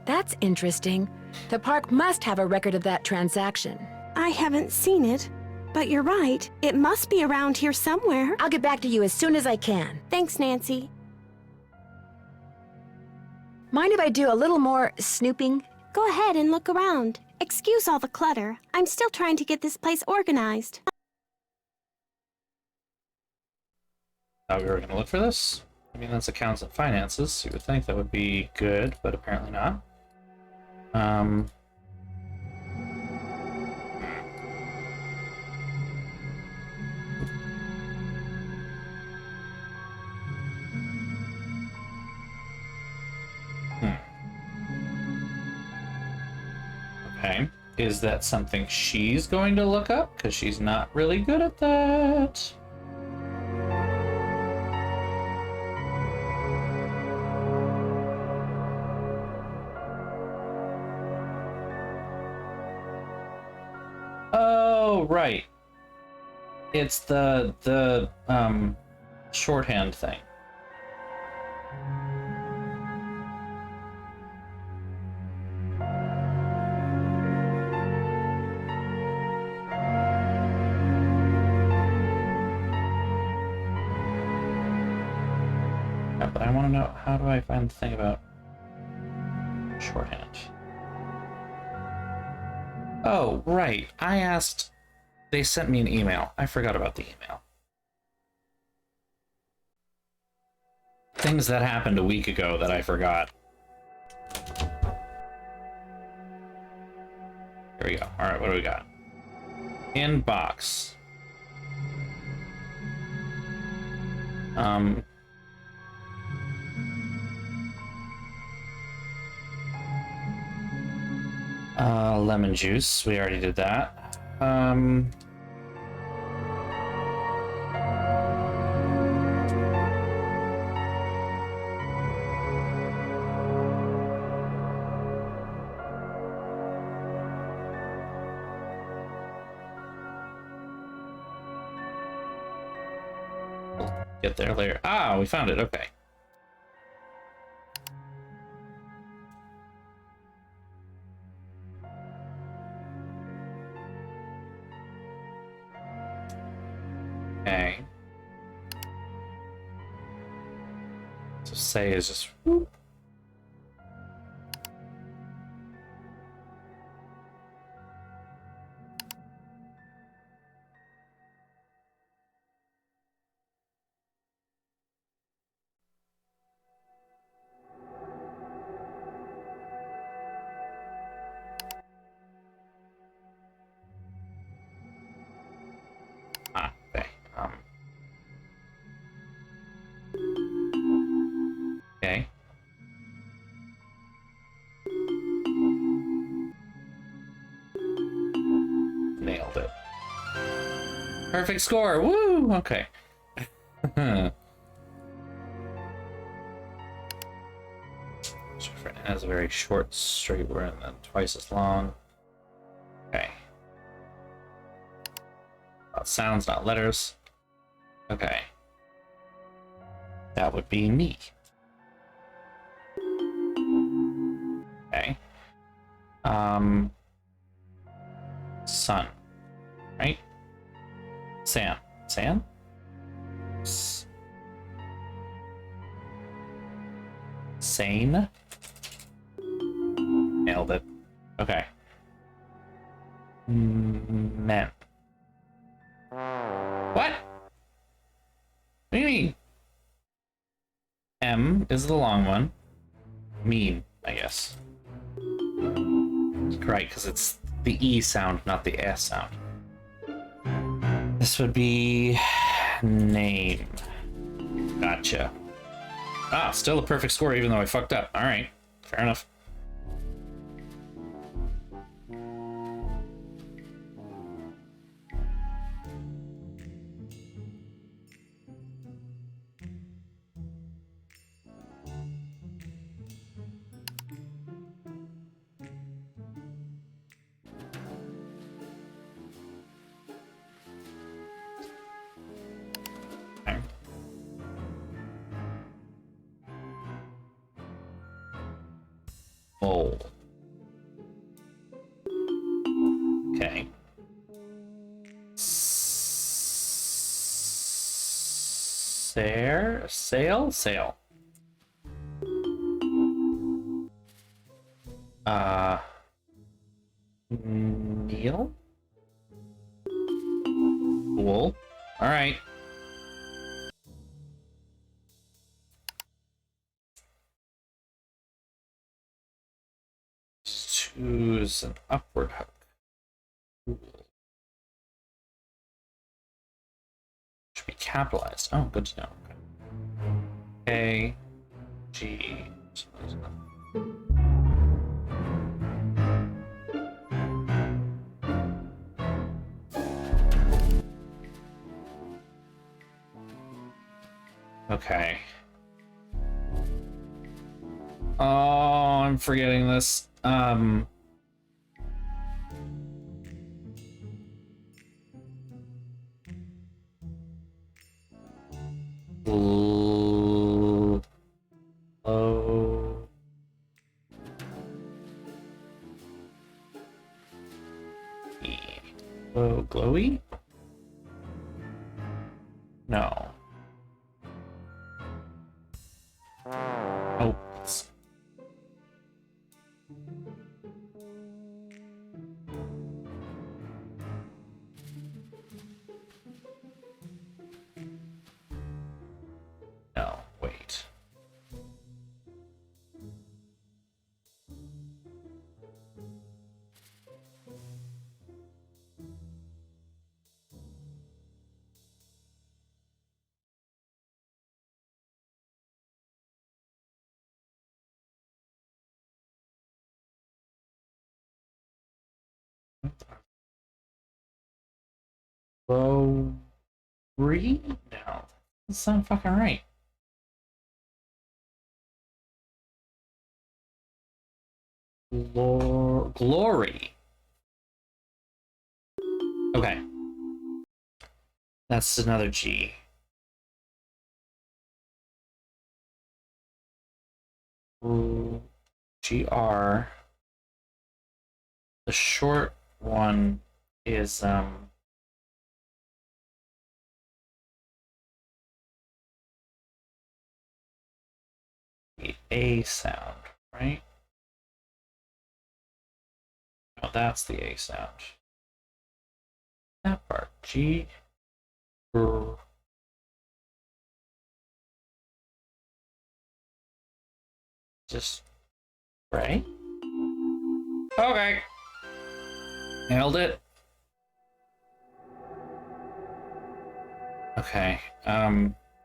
That's interesting. The park must have a record of that transaction. I haven't seen it, but you're right. It must be around here somewhere. I'll get back to you as soon as I can. Thanks, Nancy. Mind if I do a little more snooping? Go ahead and look around. Excuse all the clutter. I'm still trying to get this place organized. Thought we were going to look for this. I mean, that's accounts and finances. You would think that would be good, but apparently not. Okay. Is that something she's going to look up? Because she's not really good at that. Oh, right. It's the shorthand thing. But I want to know, how do I find the thing about shorthand? Oh, right. I asked... They sent me an email. I forgot about the email. Things that happened a week ago that I forgot. Here we go. Alright, what do we got? Inbox. Lemon juice. We already did that. Get there later. Ah, we found it. Okay. Okay. So say is just whoop. Ah, okay. Okay. Nailed it. Perfect score. Woo! Okay. It has a very short straight word and then twice as long. Okay. About sounds, not letters. Okay. That would be me. Okay. Sun. Right? Sam. Sam? Sane? Nailed it. Okay. Men. What? What do you mean? M is the long one. Mean, I guess. Right, because it's the E sound, not the S sound. This would be name. Gotcha. Ah, still a perfect score even though I fucked up. Alright, fair enough. Mole. Okay. Sail? Neil? Wool? Alright. Choose an upward hook. Should be capitalized. Oh, good to know. Okay. A, G. Okay. Oh, I'm forgetting this. Glowy? No. Oh. No, wait. Glory? No. That's not fucking right. Glory. Okay. That's another G. GR. The short one is the A sound, right? No, that's the A sound. That part. G. Just right? Okay. Nailed it. Okay.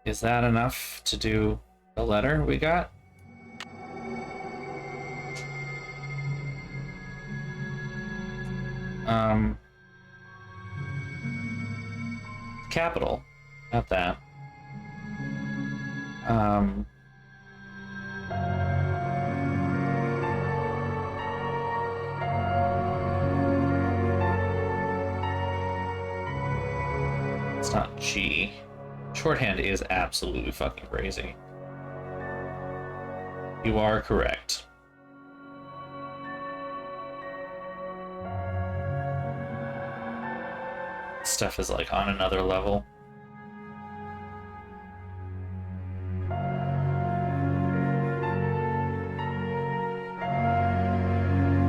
Is that enough to do the letter we got? Capital. Not that. Shorthand is absolutely fucking crazy. You are correct. Stuff is like on another level.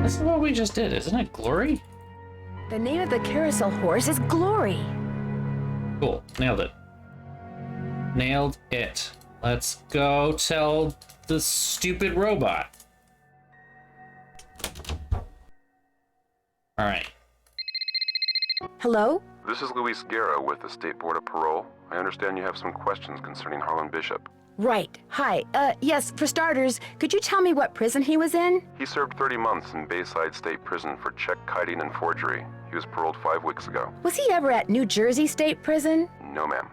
This is what we just did, isn't it? Glory? The name of the carousel horse is Glory. Cool. Nailed it. Nailed it. Let's go tell the stupid robot. Alright. Hello? This is Luis Guerra with the State Board of Parole. I understand you have some questions concerning Harlan Bishop. Right. Hi. Yes, for starters, could you tell me what prison he was in? He served 30 months in Bayside State Prison for check kiting and forgery. He was paroled 5 weeks ago. Was he ever at New Jersey State Prison? No, ma'am.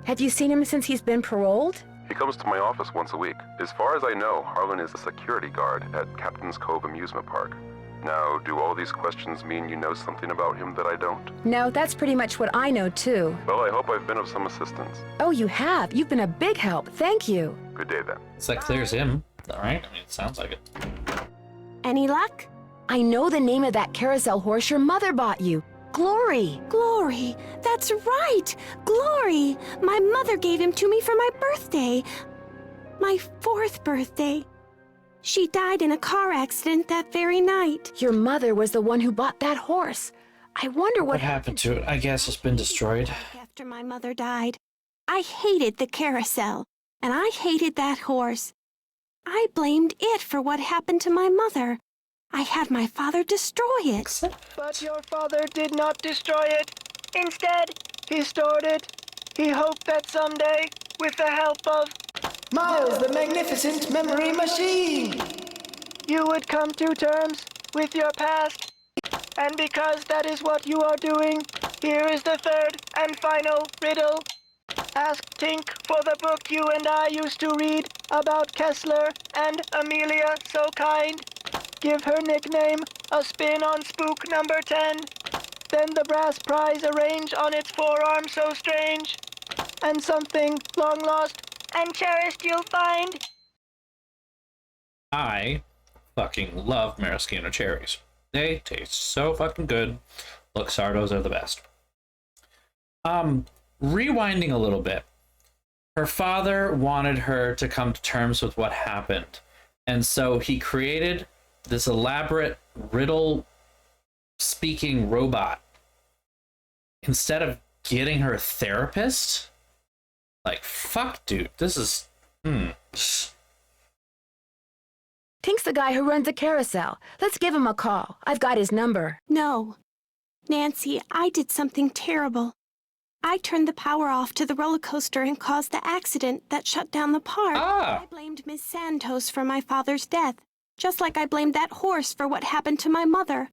Have you seen him since he's been paroled? He comes to my office once a week. As far as I know, Harlan is a security guard at Captain's Cove Amusement Park. Now, do all these questions mean you know something about him that I don't? No, that's pretty much what I know, too. Well, I hope I've been of some assistance. Oh, you have. You've been a big help. Thank you. Good day, then. So that clears him. Alright, I mean, it sounds like it. Any luck? I know the name of that carousel horse your mother bought you. Glory. Glory. That's right. Glory. My mother gave him to me for my birthday. My 4th birthday. She died in a car accident that very night. Your mother was the one who bought that horse. I wonder What happened to it? I guess it's been destroyed. After my mother died, I hated the carousel, and I hated that horse. I blamed it for what happened to my mother. I had my father destroy it. But your father did not destroy it. Instead, he stored it. He hoped that someday, with the help of Miles, the magnificent memory machine, you would come to terms with your past. And because that is what you are doing, here is the 3rd and final riddle. Ask Tink for the book you and I used to read about Kessler and Amelia So Kind. Give her nickname a spin on spook number 10. Then the brass prize arrange on its forearm so strange. And something long lost and cherished you'll find. I fucking love maraschino cherries. They taste so fucking good. Luxardos are the best. Rewinding a little bit. Her father wanted her to come to terms with what happened. And so he created this elaborate riddle speaking robot. Instead of getting her a therapist? Like, fuck, dude, this is... Tink's the guy who runs the carousel. Let's give him a call. I've got his number. No. Nancy, I did something terrible. I turned the power off to the roller coaster and caused the accident that shut down the park. I blamed Miss Santos for my father's death, just like I blamed that horse for what happened to my mother.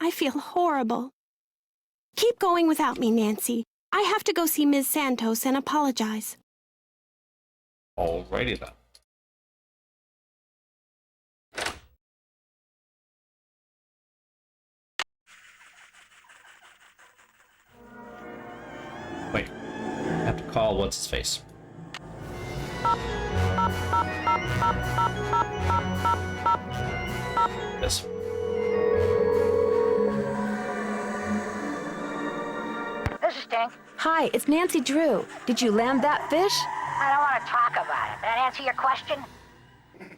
I feel horrible. Keep going without me, Nancy. I have to go see Ms. Santos and apologize. Alrighty then. Wait. I have to call what's his face. This. This is Tink. Hi, it's Nancy Drew. Did you land that fish? I don't want to talk about it. That answer your question?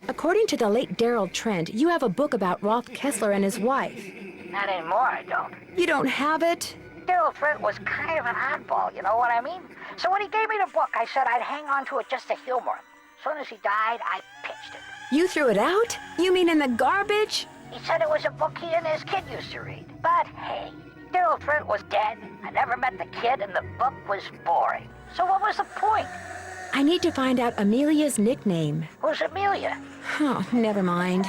According to the late Daryl Trent, you have a book about Rolf Kessler and his wife. Not anymore, I don't. You don't have it? Daryl Trent was kind of an oddball, you know what I mean? So when he gave me the book, I said I'd hang on to it just to humor him. As soon as he died, I pitched it. You threw it out? You mean in the garbage? He said it was a book he and his kid used to read. But hey, Daryl Trent was dead. I never met the kid, and the book was boring. So what was the point? I need to find out Amelia's nickname. Who's Amelia? Oh, never mind.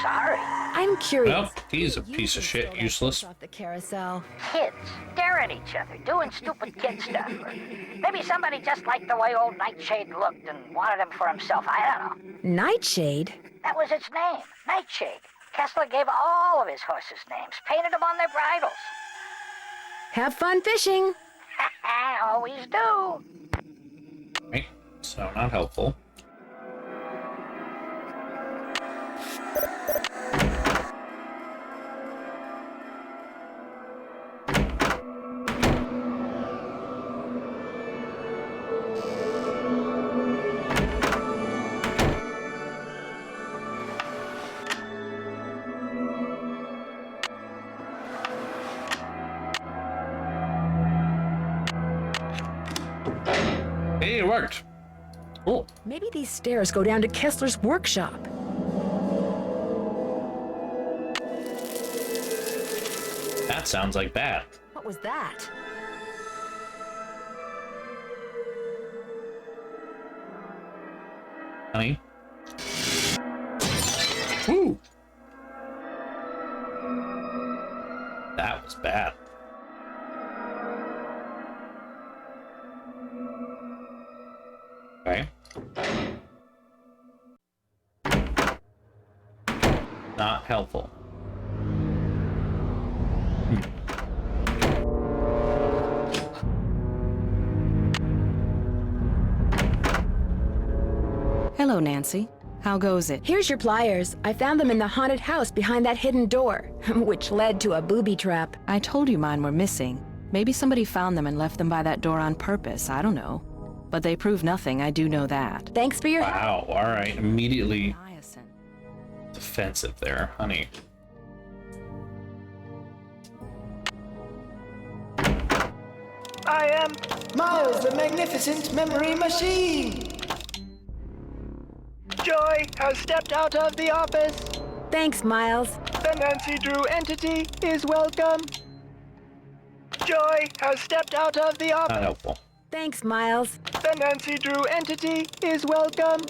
Sorry. I'm curious. Well, he's a piece of shit, useless. Off the carousel. Kids staring at each other, doing stupid kid stuff. Or maybe somebody just liked the way old Nightshade looked and wanted him for himself. I don't know. Nightshade? That was its name, Nightshade. Kessler gave all of his horses names, painted them on their bridles. Have fun fishing. Always do. Right, so not helpful. Hey, it worked. Cool. Maybe these stairs go down to Kessler's workshop. That sounds like bad. What was that? Honey. Woo! That was bad. Okay. Not helpful. Hello, Nancy. How goes it? Here's your pliers. I found them in the haunted house behind that hidden door, which led to a booby trap. I told you mine were missing. Maybe somebody found them and left them by that door on purpose. I don't know. But they prove nothing, I do know that. Thanks for your help. Wow, alright. Immediately Hyacinth. defensive there, honey. I am Miles, the magnificent memory machine. Joy has stepped out of the office. Thanks, Miles. The Nancy Drew entity is welcome. Joy has stepped out of the office. Not helpful. Thanks, Miles. The Nancy Drew entity is welcome.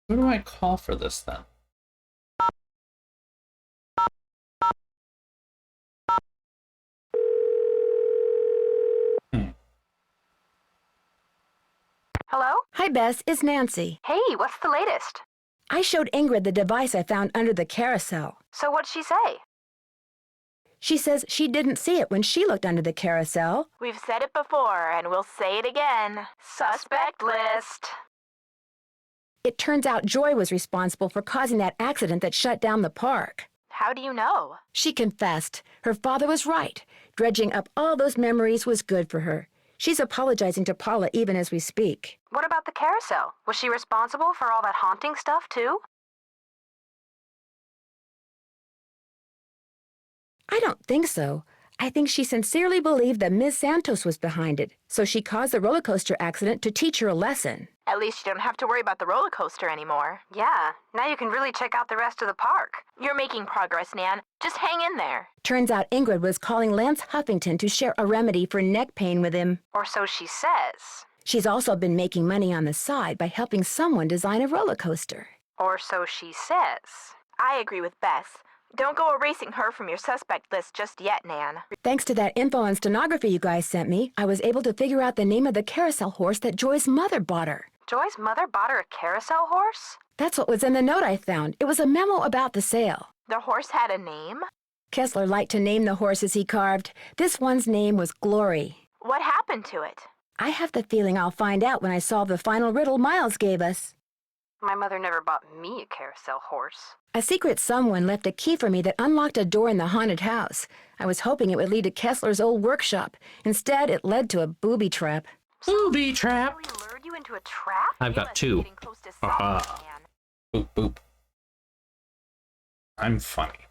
Who do I call for this then? Hello? Hi, Bess. It's Nancy. Hey, what's the latest? I showed Ingrid the device I found under the carousel. So what'd she say? She says she didn't see it when she looked under the carousel. We've said it before, and we'll say it again. Suspect list. It turns out Joy was responsible for causing that accident that shut down the park. How do you know? She confessed. Her father was right. Dredging up all those memories was good for her. She's apologizing to Paula even as we speak. What about the carousel? Was she responsible for all that haunting stuff, too? I don't think so. I think she sincerely believed that Ms. Santos was behind it, so she caused the roller coaster accident to teach her a lesson. At least you don't have to worry about the roller coaster anymore. Yeah, now you can really check out the rest of the park. You're making progress, Nan. Just hang in there. Turns out Ingrid was calling Lance Huffington to share a remedy for neck pain with him. Or so she says. She's also been making money on the side by helping someone design a roller coaster. Or so she says. I agree with Beth. Don't go erasing her from your suspect list just yet, Nan. Thanks to that info and stenography you guys sent me, I was able to figure out the name of the carousel horse that Joy's mother bought her. Joy's mother bought her a carousel horse? That's what was in the note I found. It was a memo about the sale. The horse had a name? Kessler liked to name the horses he carved. This one's name was Glory. What happened to it? I have the feeling I'll find out when I solve the final riddle Miles gave us. My mother never bought me a carousel horse. A secret someone left a key for me that unlocked a door in the haunted house. I was hoping it would lead to Kessler's old workshop. Instead, it led to a booby trap. Booby trap! Really lured you into a trap? I've got two. Aha. Boop, boop. I'm funny.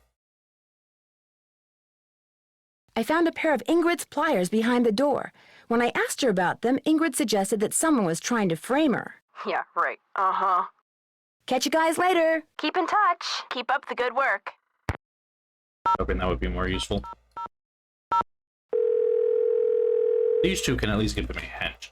I found a pair of Ingrid's pliers behind the door. When I asked her about them, Ingrid suggested that someone was trying to frame her. Yeah, right. Uh-huh. Catch you guys later. Keep in touch. Keep up the good work. Hoping that would be more useful. These two can at least give me a hint.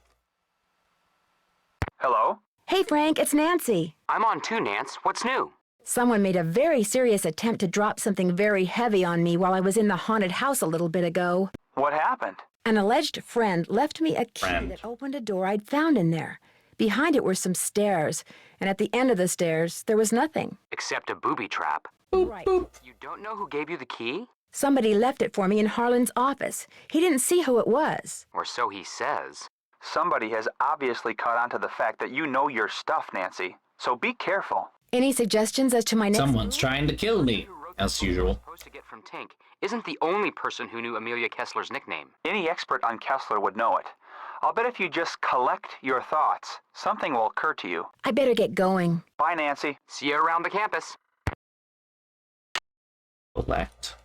Hello? Hey, Frank, it's Nancy. I'm on too, Nance. What's new? Someone made a very serious attempt to drop something very heavy on me while I was in the haunted house a little bit ago. What happened? An alleged friend left me a key that opened a door I'd found in there. Behind it were some stairs, and at the end of the stairs, there was nothing. Except a booby trap. Right. You don't know who gave you the key? Somebody left it for me in Harlan's office. He didn't see who it was. Or so he says. Somebody has obviously caught on to the fact that you know your stuff, Nancy. So be careful. Any suggestions as to my next Someone's trying to kill me, as usual. Supposed to get from Tink isn't the only person who knew Amelia Kessler's nickname. Any expert on Kessler would know it. I'll bet if you just collect your thoughts, something will occur to you. I better get going. Bye, Nancy. See you around the campus. Collect.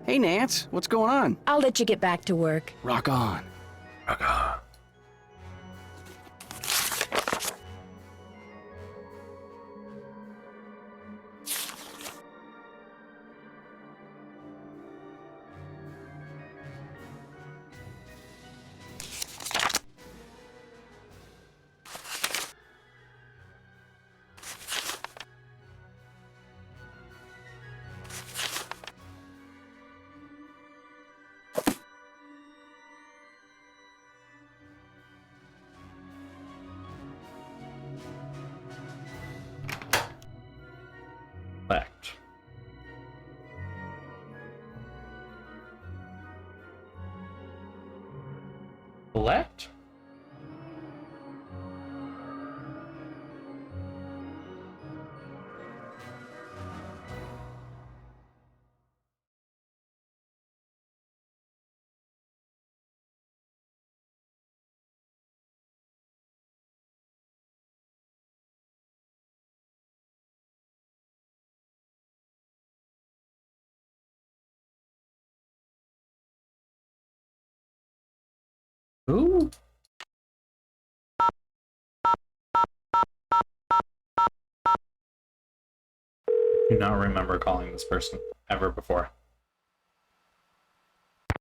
Hey, Nance, what's going on? I'll let you get back to work. Rock on. Rock on. Collect. Collect? Who? Do not remember calling this person ever before.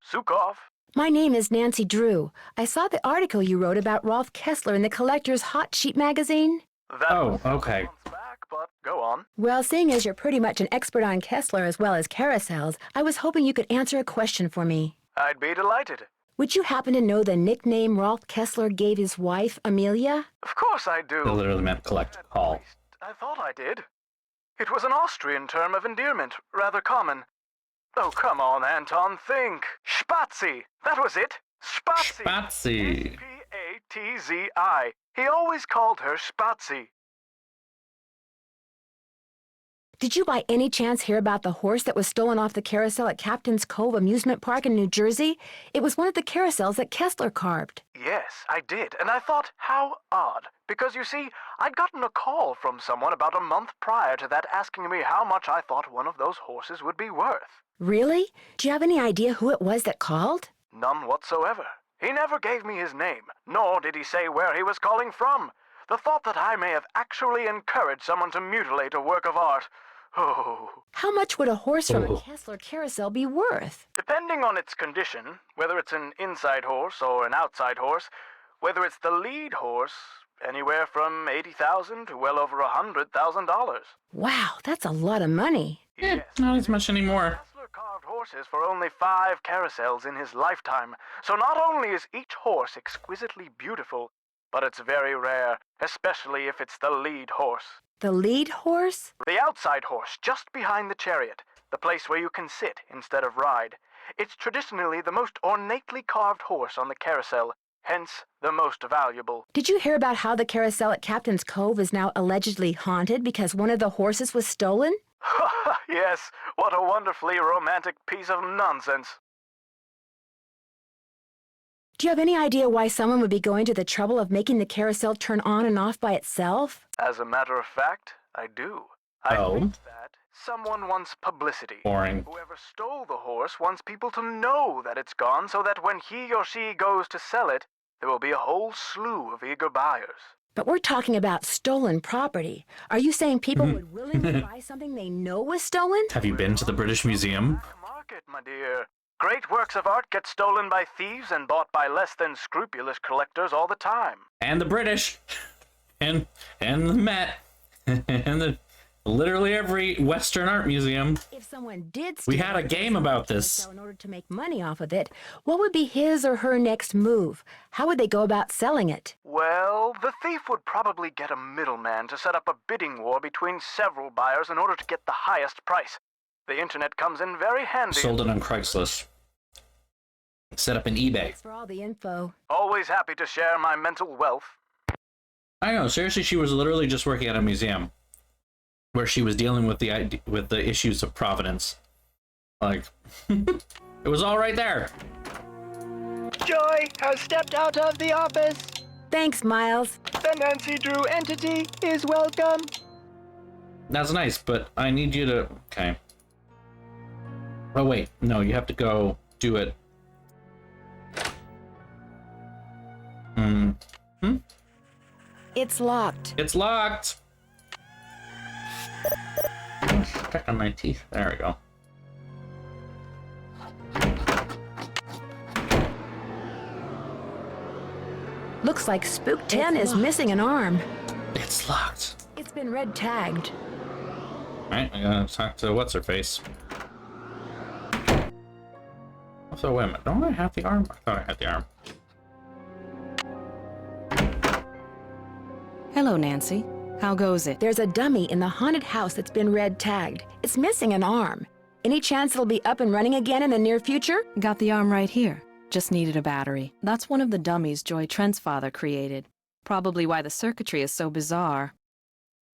Sukov. My name is Nancy Drew. I saw the article you wrote about Rolf Kessler in the Collector's Hot Sheet magazine. Oh, okay. Back, but go on. Well, seeing as you're pretty much an expert on Kessler as well as carousels, I was hoping you could answer a question for me. I'd be delighted. Would you happen to know the nickname Rolf Kessler gave his wife, Amelia? Of course I do. It literally meant collect a call. I thought I did. It was an Austrian term of endearment, rather common. Oh, come on, Anton, think. Spazi. That was it. Spazi. Spazi. Spatzi. He always called her Spazi. Did you by any chance hear about the horse that was stolen off the carousel at Captain's Cove Amusement Park in New Jersey? It was one of the carousels that Kessler carved. Yes, I did, and I thought, how odd. Because, you see, I'd gotten a call from someone about a month prior to that asking me how much I thought one of those horses would be worth. Really? Do you have any idea who it was that called? None whatsoever. He never gave me his name, nor did he say where he was calling from. The thought that I may have actually encouraged someone to mutilate a work of art. Oh. How much would a horse from a Kessler carousel be worth? Depending on its condition, whether it's an inside horse or an outside horse, whether it's the lead horse, anywhere from $80,000 to well over $100,000. Wow, that's a lot of money. Yes. Not as much anymore. Kessler carved horses for only 5 carousels in his lifetime, so not only is each horse exquisitely beautiful, but it's very rare, especially if it's the lead horse. The lead horse? The outside horse, just behind the chariot, the place where you can sit instead of ride. It's traditionally the most ornately carved horse on the carousel, hence the most valuable. Did you hear about how the carousel at Captain's Cove is now allegedly haunted because one of the horses was stolen? Yes, what a wonderfully romantic piece of nonsense. Do you have any idea why someone would be going to the trouble of making the carousel turn on and off by itself? As a matter of fact, I do. I think that someone wants publicity. Boring. Whoever stole the horse wants people to know that it's gone so that when he or she goes to sell it, there will be a whole slew of eager buyers. But we're talking about stolen property. Are you saying people would willingly buy something they know was stolen? Have you been to the British Museum? Market, my dear. Great works of art get stolen by thieves and bought by less than scrupulous collectors all the time. And the British, and the Met, and literally every Western art museum. If someone did We had a game about this. in order to make money off of it, what would be his or her next move? How would they go about selling it? Well, the thief would probably get a middleman to set up a bidding war between several buyers in order to get the highest price. The internet comes in very handy. Sold it on Craigslist. Set up an eBay. Thanks for all the info. Always happy to share my mental wealth. I know, seriously, she was literally just working at a museum where she was dealing with the issues of provenance. Like, it was all right there. Joy has stepped out of the office. Thanks, Miles. The Nancy Drew entity is welcome. That's nice, but I need you to... Okay. Oh, wait. No, you have to go do it. It's locked. It's locked! Check on my teeth. There we go. Looks like Spook 10 is missing an arm. It's locked. It's been red tagged. Alright, I gotta talk to what's-her-face. Also, wait a minute. Don't I have the arm? I thought I had the arm. Hello, Nancy. How goes it? There's a dummy in the haunted house that's been red tagged. It's missing an arm. Any chance it'll be up and running again in the near future? Got the arm right here. Just needed a battery. That's one of the dummies Joy Trent's father created. Probably why the circuitry is so bizarre.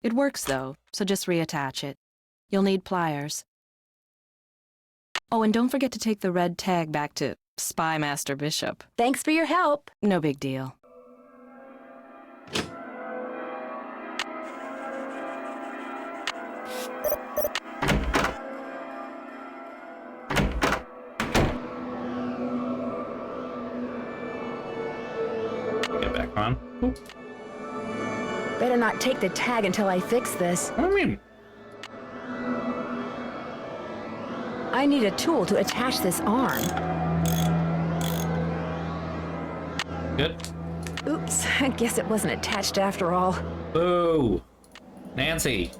It works, though, so just reattach it. You'll need pliers. Oh, and don't forget to take the red tag back to Spy Master Bishop. Thanks for your help. No big deal. Get back on. Oop. Better not take the tag until I fix this. What do you mean? I need a tool to attach this arm. Good. Oops, I guess it wasn't attached after all. Boo! Nancy!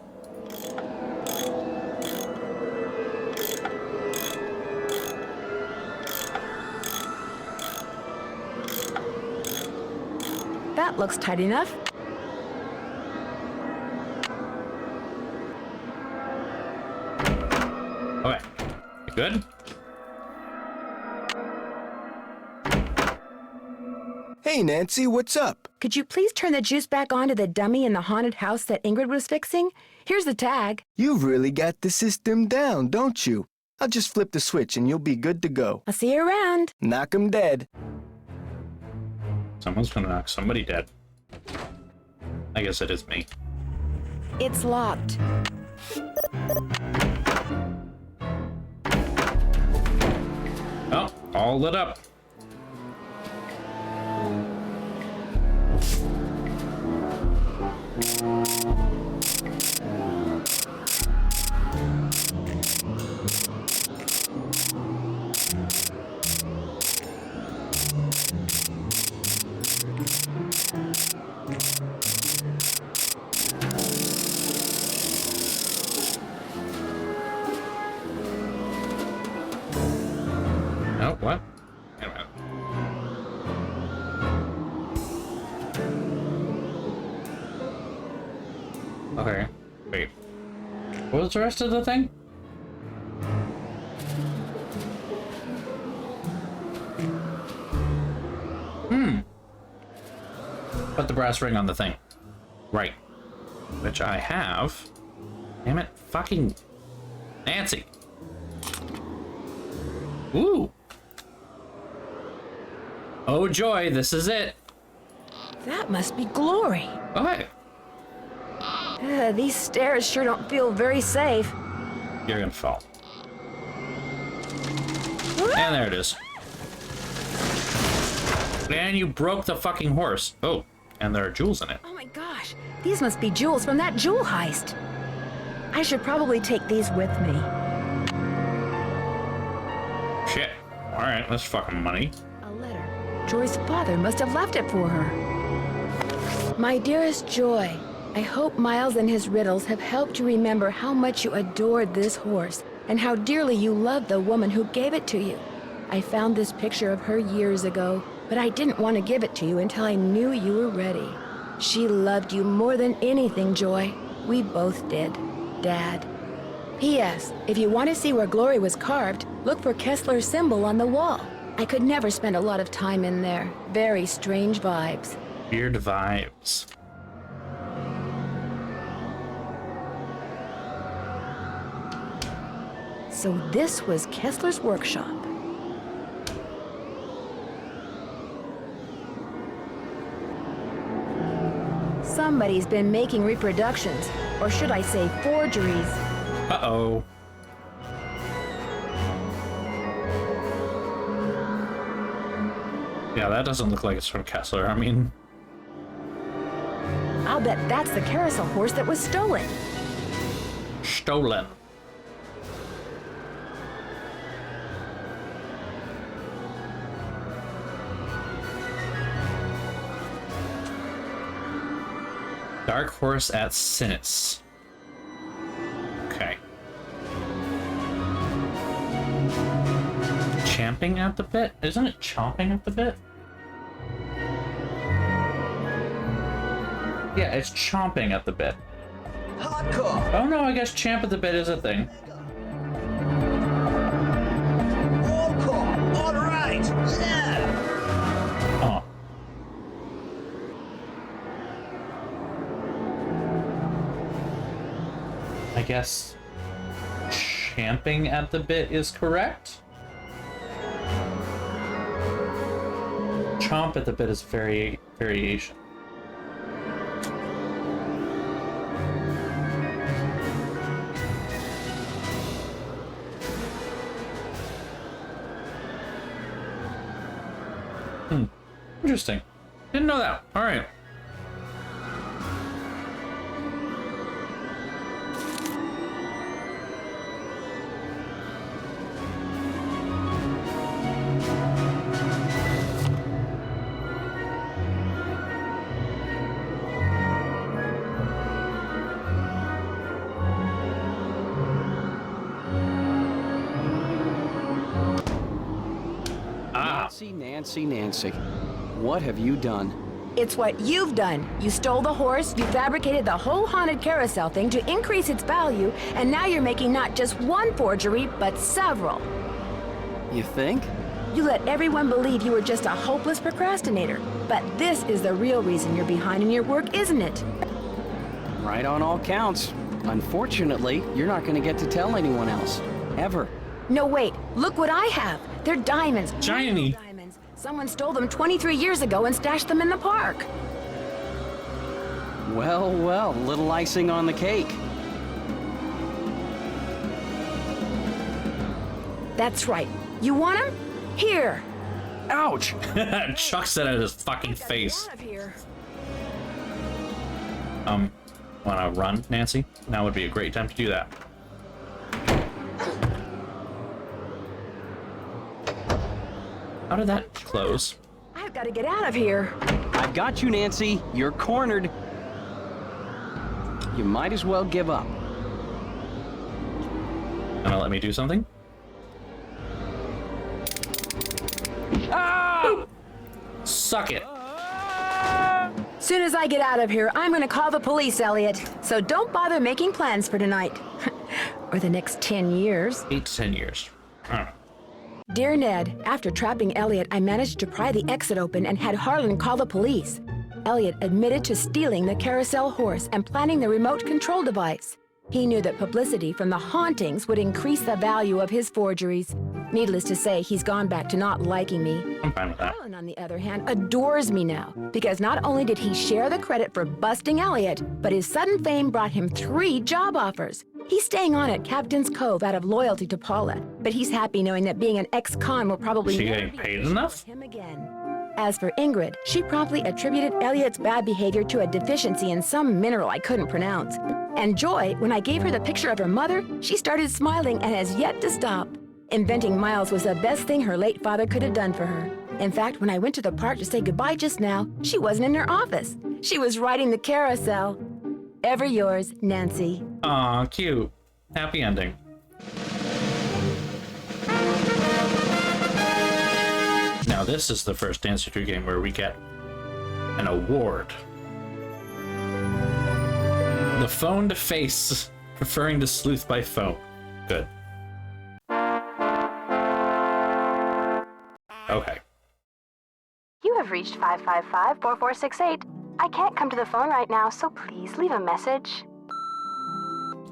That looks tight enough. Okay. You good? Hey, Nancy, what's up? Could you please turn the juice back on to the dummy in the haunted house that Ingrid was fixing? Here's the tag. You've really got the system down, don't you? I'll just flip the switch and you'll be good to go. I'll see you around. Knock 'em dead. Someone's gonna knock somebody dead. I guess it is me. It's locked. Oh, all lit up. Oh, what? Wait a minute. Okay, wait. What was the rest of the thing? Put the brass ring on the thing. Right. Which I have. Damn it. Fucking Nancy. Ooh. Oh joy, this is it. That must be glory. Okay. These stairs sure don't feel very safe. You're gonna fall. And there it is. And you broke the fucking horse. Oh, and there are jewels in it. Oh my gosh, these must be jewels from that jewel heist. I should probably take these with me. Shit. alright, that's fucking money. A letter. Joy's father must have left it for her. My dearest Joy, I hope Miles and his riddles have helped you remember how much you adored this horse and how dearly you loved the woman who gave it to you. I found this picture of her years ago, but I didn't want to give it to you until I knew you were ready. She loved you more than anything, Joy. We both did, Dad. P.S. If you want to see where Glory was carved, look for Kessler's symbol on the wall. I could never spend a lot of time in there. Very strange vibes. Weird vibes. So this was Kessler's workshop. Somebody's been making reproductions, or should I say forgeries. Uh-oh. Yeah, that doesn't look like it's from Kessler. I mean... I'll bet that's the carousel horse that was stolen. Stolen. Dark horse at Sinus. Okay. Champing at the bit? Isn't it chomping at the bit? Yeah, it's chomping at the bit. Hardcore. Oh no, I guess champ at the bit is a thing. Hardcore. All right. Yeah. Oh. I guess champing at the bit is correct. Chomp at the bit is variation. Interesting. Didn't know that. All right. Nancy, what have you done? It's what you've done. You stole the horse, you fabricated the whole haunted carousel thing to increase its value, and now you're making not just one forgery, but several. You think? You let everyone believe you were just a hopeless procrastinator. But this is the real reason you're behind in your work, isn't it? Right on all counts. Unfortunately, you're not going to get to tell anyone else. Ever. No, wait. Look what I have. They're diamonds. Shiny. Diamonds. Someone stole them 23 years ago and stashed them in the park. Well, little icing on the cake. That's right. You want them? Here. Ouch! Chucks it at his fucking face. Get out of here. Wanna run, Nancy? Now would be a great time to do that. How did that close? I've got to get out of here. I've got you, Nancy. You're cornered. You might as well give up. Gonna let me do something? Ah! Suck it. Soon as I get out of here, I'm going to call the police, Elliot. So don't bother making plans for tonight. Or the next 10 years. 8 to 10 years. I don't know. Dear Ned, after trapping Elliot, I managed to pry the exit open and had Harlan call the police. Elliot admitted to stealing the carousel horse and planting the remote control device. He knew that publicity from the hauntings would increase the value of his forgeries. Needless to say, he's gone back to not liking me. I'm fine with that. Harlan, on the other hand, adores me now, because not only did he share the credit for busting Elliot, but his sudden fame brought him 3 job offers. He's staying on at Captain's Cove out of loyalty to Paula, but he's happy knowing that being an ex-con will probably She never getting be paid efficient enough? for him again. As for Ingrid, she promptly attributed Elliot's bad behavior to a deficiency in some mineral I couldn't pronounce. And Joy, when I gave her the picture of her mother, she started smiling and has yet to stop. Inventing Miles was the best thing her late father could have done for her. In fact, when I went to the park to say goodbye just now, she wasn't in her office. She was riding the carousel. Ever yours, Nancy. Aw, cute. Happy ending. Now this is the first Dance Through game where we get an award. The phone to face, preferring to sleuth by phone. Good. Okay. You have reached 555-4468. I can't come to the phone right now, so please leave a message.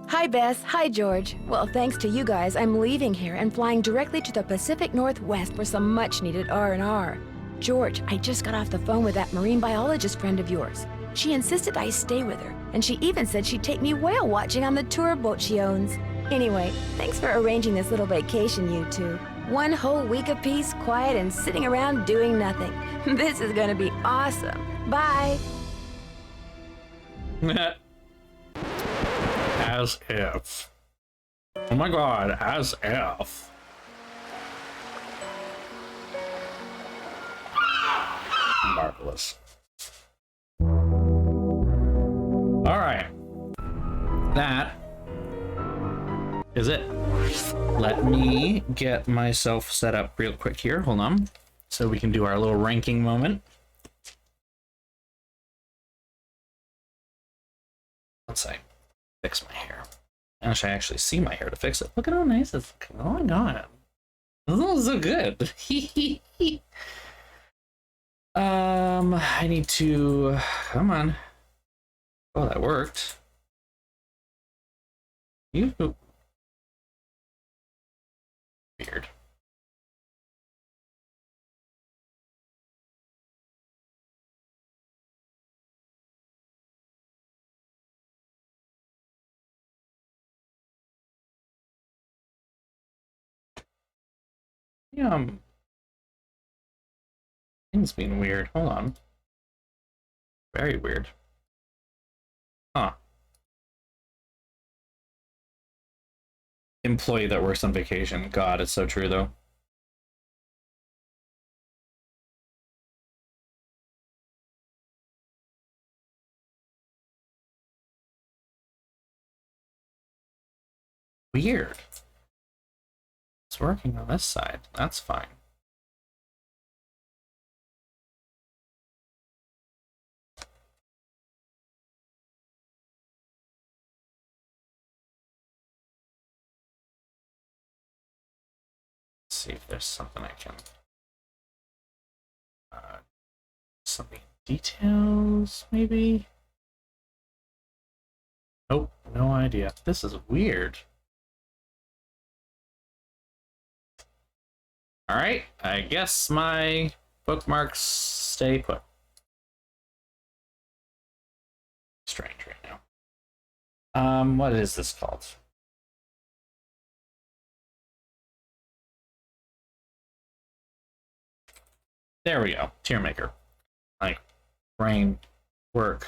Hi, Bess. Hi, George. Well, thanks to you guys, I'm leaving here and flying directly to the Pacific Northwest for some much-needed R&R. George, I just got off the phone with that marine biologist friend of yours. She insisted I stay with her, and she even said she'd take me whale watching on the tour boat she owns. Anyway, thanks for arranging this little vacation, you two. One whole week of peace, quiet, and sitting around doing nothing. This is gonna be awesome. Bye. As if. Oh my god, as if. Marvelous. Alright. That is it. Let me get myself set up real quick here. Hold on. So we can do our little ranking moment. Let's say, fix my hair. I should actually see my hair to fix it. Look at how nice it's looking. Oh my god. This looks so good. I need to, come on. Oh, that worked. You. Weird. Yeah, things being weird. Hold on. Very weird. Huh. Employee that works on vacation. God, it's so true though. Weird. It's working on this side. That's fine. Let's see if there's something I can. Something details, maybe? Nope, no idea. This is weird. Alright, I guess my bookmarks stay put. Strange right now. What is this called? There we go. Tier maker. Like, brain work.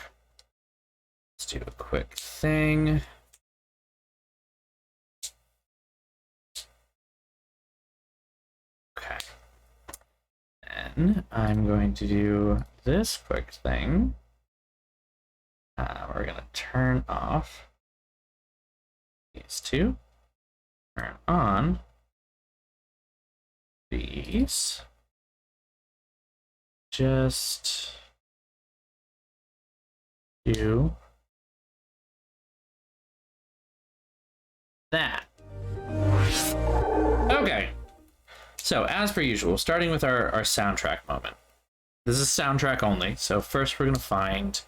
Let's do a quick thing. Okay. Then I'm going to do this quick thing. We're going to turn off these two. Turn on these. Just do that. Okay. So, as per usual, starting with our soundtrack moment. This is soundtrack only, so first we're going to find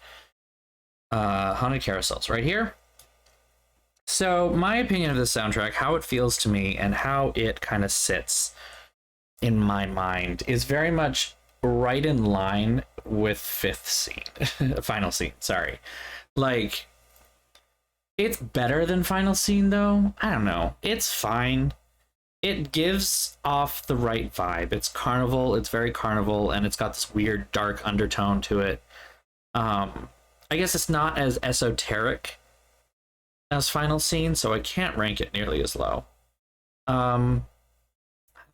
Haunted Carousels right here. So, my opinion of this soundtrack, how it feels to me, and how it kind of sits in my mind is very much right in line with final scene, sorry. Like, it's better than final scene, though. I don't know. It's fine. It gives off the right vibe. It's carnival, it's very carnival, and it's got this weird dark undertone to it. I guess it's not as esoteric as final scene, so I can't rank it nearly as low.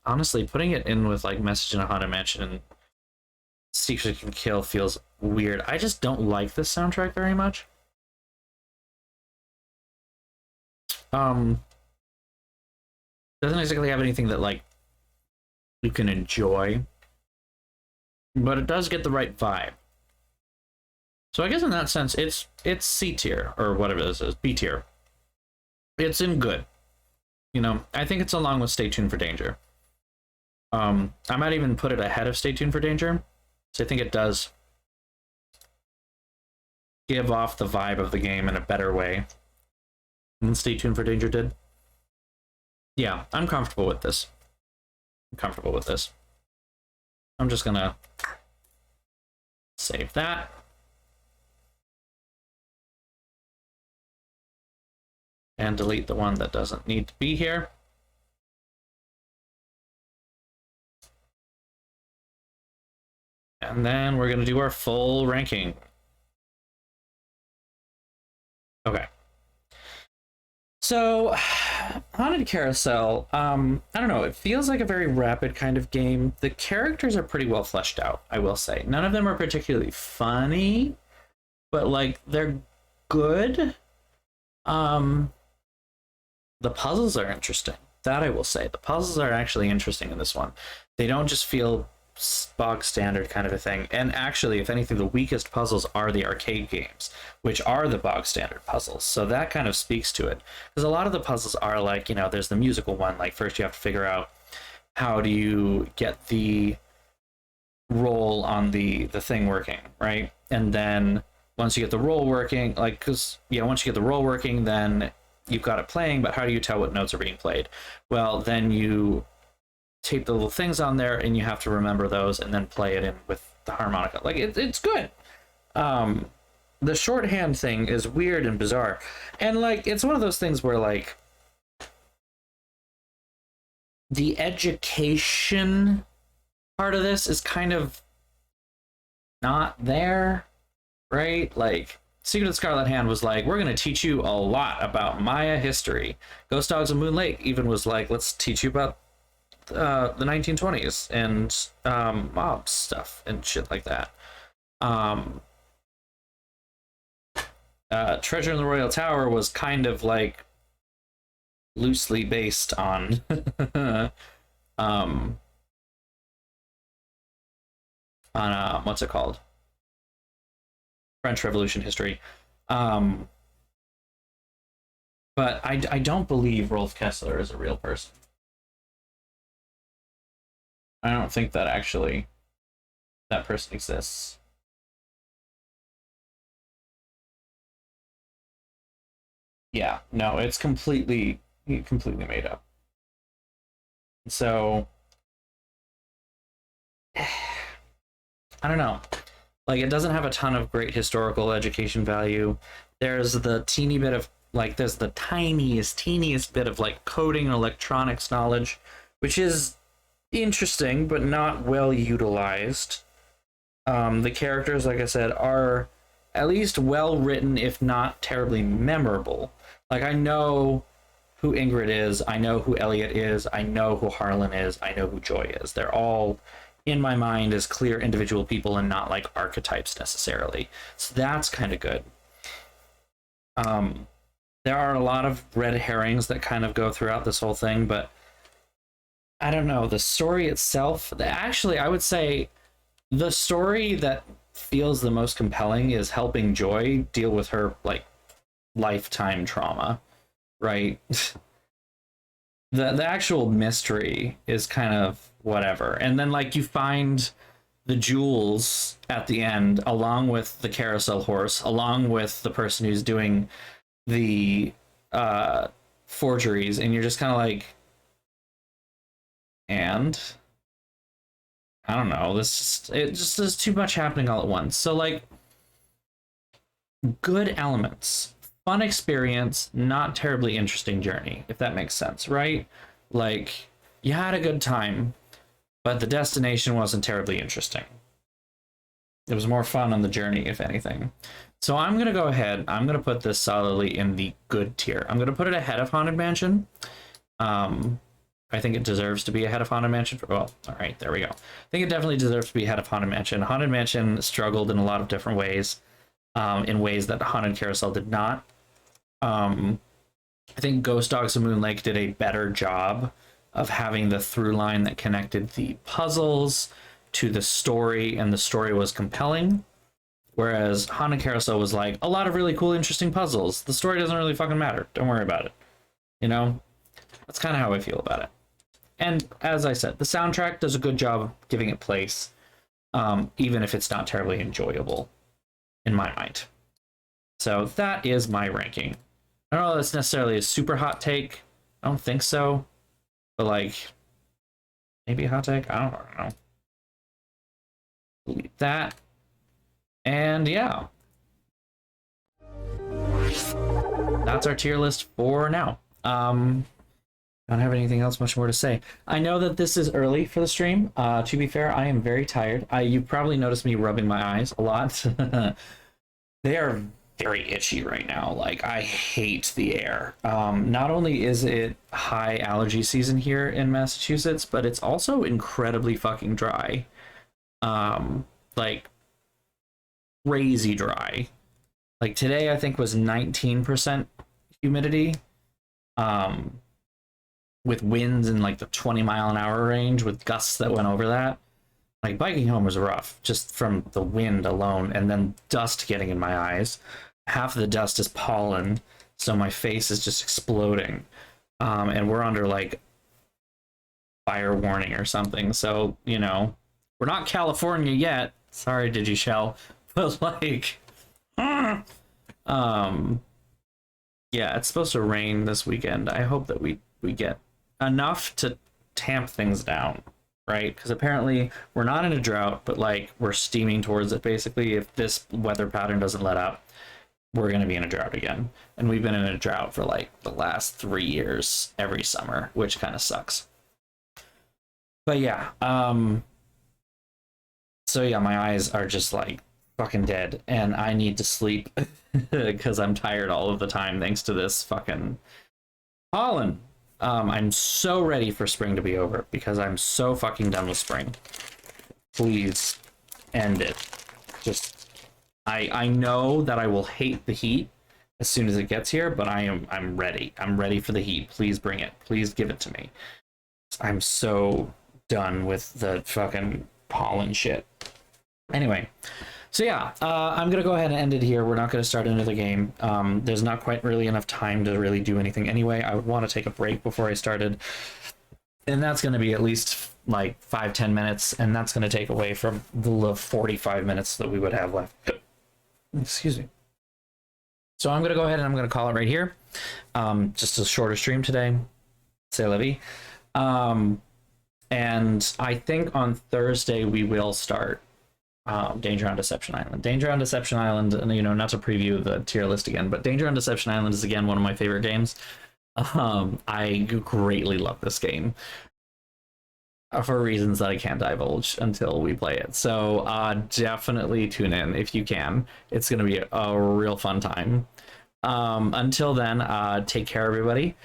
honestly, putting it in with like Message in a Haunted Mansion and Secret Can Kill feels weird. I just don't like this soundtrack very much. Doesn't exactly have anything that like you can enjoy, but it does get the right vibe. So I guess in that sense, it's C tier or whatever this is, B tier. It's in good. You know, I think it's along with Stay Tuned for Danger. I might even put it ahead of Stay Tuned for Danger. So I think it does give off the vibe of the game in a better way than Stay Tuned for Danger did. Yeah, I'm comfortable with this. I'm just gonna save that. And delete the one that doesn't need to be here. And then we're going to do our full ranking. Okay. So, Haunted Carousel, I don't know, it feels like a very rapid kind of game. The characters are pretty well fleshed out, I will say. None of them are particularly funny, but like they're good. The puzzles are interesting. That I will say. The puzzles are actually interesting in this one. They don't just feel bog standard kind of a thing. And actually, if anything, the weakest puzzles are the arcade games, which are the bog standard puzzles. So that kind of speaks to it. Because a lot of the puzzles are like, you know, there's the musical one. Like first you have to figure out how do you get the roll on the thing working, right? And then once you get the roll working, like, because, yeah, once you get the roll working, then you've got it playing, but how do you tell what notes are being played? Well, then you tape the little things on there and you have to remember those and then play it in with the harmonica. Like, it's good. The shorthand thing is weird and bizarre. And, like, it's one of those things where, like, the education part of this is kind of not there, right? Like, Secret of the Scarlet Hand was like, we're going to teach you a lot about Maya history. Ghost Dogs of Moon Lake even was like, let's teach you about the 1920s and mob stuff and shit like that. Treasure in the Royal Tower was kind of like loosely based on what's it called? French Revolution history. But I don't believe Rolf Kessler is a real person. I don't think that actually that person exists. Yeah, no, it's completely made up. So I don't know. Like, it doesn't have a ton of great historical education value. There's the teeny bit of, like, there's the teeniest bit of, like, coding and electronics knowledge, which is interesting, but not well utilized. The characters, like I said, are at least well written, if not terribly memorable. Like, I know who Ingrid is, I know who Elliot is, I know who Harlan is, I know who Joy is. They're all, in my mind, as clear individual people and not like archetypes necessarily. So that's kind of good. There are a lot of red herrings that kind of go throughout this whole thing, but I don't know. The story itself, actually, I would say the story that feels the most compelling is helping Joy deal with her, like, lifetime trauma, right? The actual mystery is kind of whatever. And then, like, you find the jewels at the end, along with the carousel horse, along with the person who's doing the forgeries, and you're just kind of like, and I don't know, there's too much happening all at once. So, like, good elements, fun experience, not terribly interesting journey, if that makes sense, right? Like, you had a good time, but the destination wasn't terribly interesting. It was more fun on the journey, if anything. So I'm going to go ahead, I'm going to put this solidly in the good tier. I'm going to put it ahead of Haunted Mansion. I think it deserves to be ahead of Haunted Mansion. Well, all right, there we go. I think it definitely deserves to be ahead of Haunted Mansion. Haunted Mansion struggled in a lot of different ways, in ways that Haunted Carousel did not. I think Ghost Dogs of Moon Lake did a better job of having the through line that connected the puzzles to the story, and the story was compelling. Whereas Haunted Carousel was like, a lot of really cool, interesting puzzles. The story doesn't really fucking matter. Don't worry about it. You know? That's kind of how I feel about it. And as I said, the soundtrack does a good job of giving it place, even if it's not terribly enjoyable, in my mind. So that is my ranking. I don't know if that's necessarily a super hot take. I don't think so. But, like, maybe a hot take? I don't know. Delete that. And yeah. That's our tier list for now. Don't have anything else much more to say. I know that this is early for the stream. To be fair, I am very tired. You probably noticed me rubbing my eyes a lot. They are very itchy right now. Like, I hate the air. Not only is it high allergy season here in Massachusetts, but it's also incredibly fucking dry. Like, crazy dry. Like, today I think was 19% humidity. With winds in like the 20-mile-an-hour range, with gusts that went over that. Like, biking home was rough, just from the wind alone, and then dust getting in my eyes. Half of the dust is pollen, so my face is just exploding. And we're under like fire warning or something, so, you know, we're not California yet. Sorry, Digishell. But like, yeah, it's supposed to rain this weekend. I hope that we get enough to tamp things down, right? Because apparently we're not in a drought, but like we're steaming towards it. Basically, if this weather pattern doesn't let up, we're going to be in a drought again. And we've been in a drought for like the last 3 years every summer, which kind of sucks. But yeah, so yeah, my eyes are just like fucking dead, and I need to sleep because I'm tired all of the time thanks to this fucking pollen. I'm so ready for spring to be over because I'm so fucking done with spring. Please end it. Just, I know that I will hate the heat as soon as it gets here, but I'm ready. I'm ready for the heat. Please bring it. Please give it to me. I'm so done with the fucking pollen shit. Anyway, so yeah, I'm going to go ahead and end it here. We're not going to start another game. There's not quite really enough time to really do anything anyway. I would want to take a break before I started. And that's going to be at least like 5-10 minutes. And that's going to take away from the 45 minutes that we would have left. Excuse me. So I'm going to go ahead and I'm going to call it right here. Just a shorter stream today. C'est la vie. And I think on Thursday we will start Danger on Deception Island. Danger on Deception Island, and you know, not to preview the tier list again, but Danger on Deception Island is again one of my favorite games. I greatly love this game for reasons that I can't divulge until we play it. So definitely tune in if you can. It's going to be a real fun time. Until then, take care, everybody.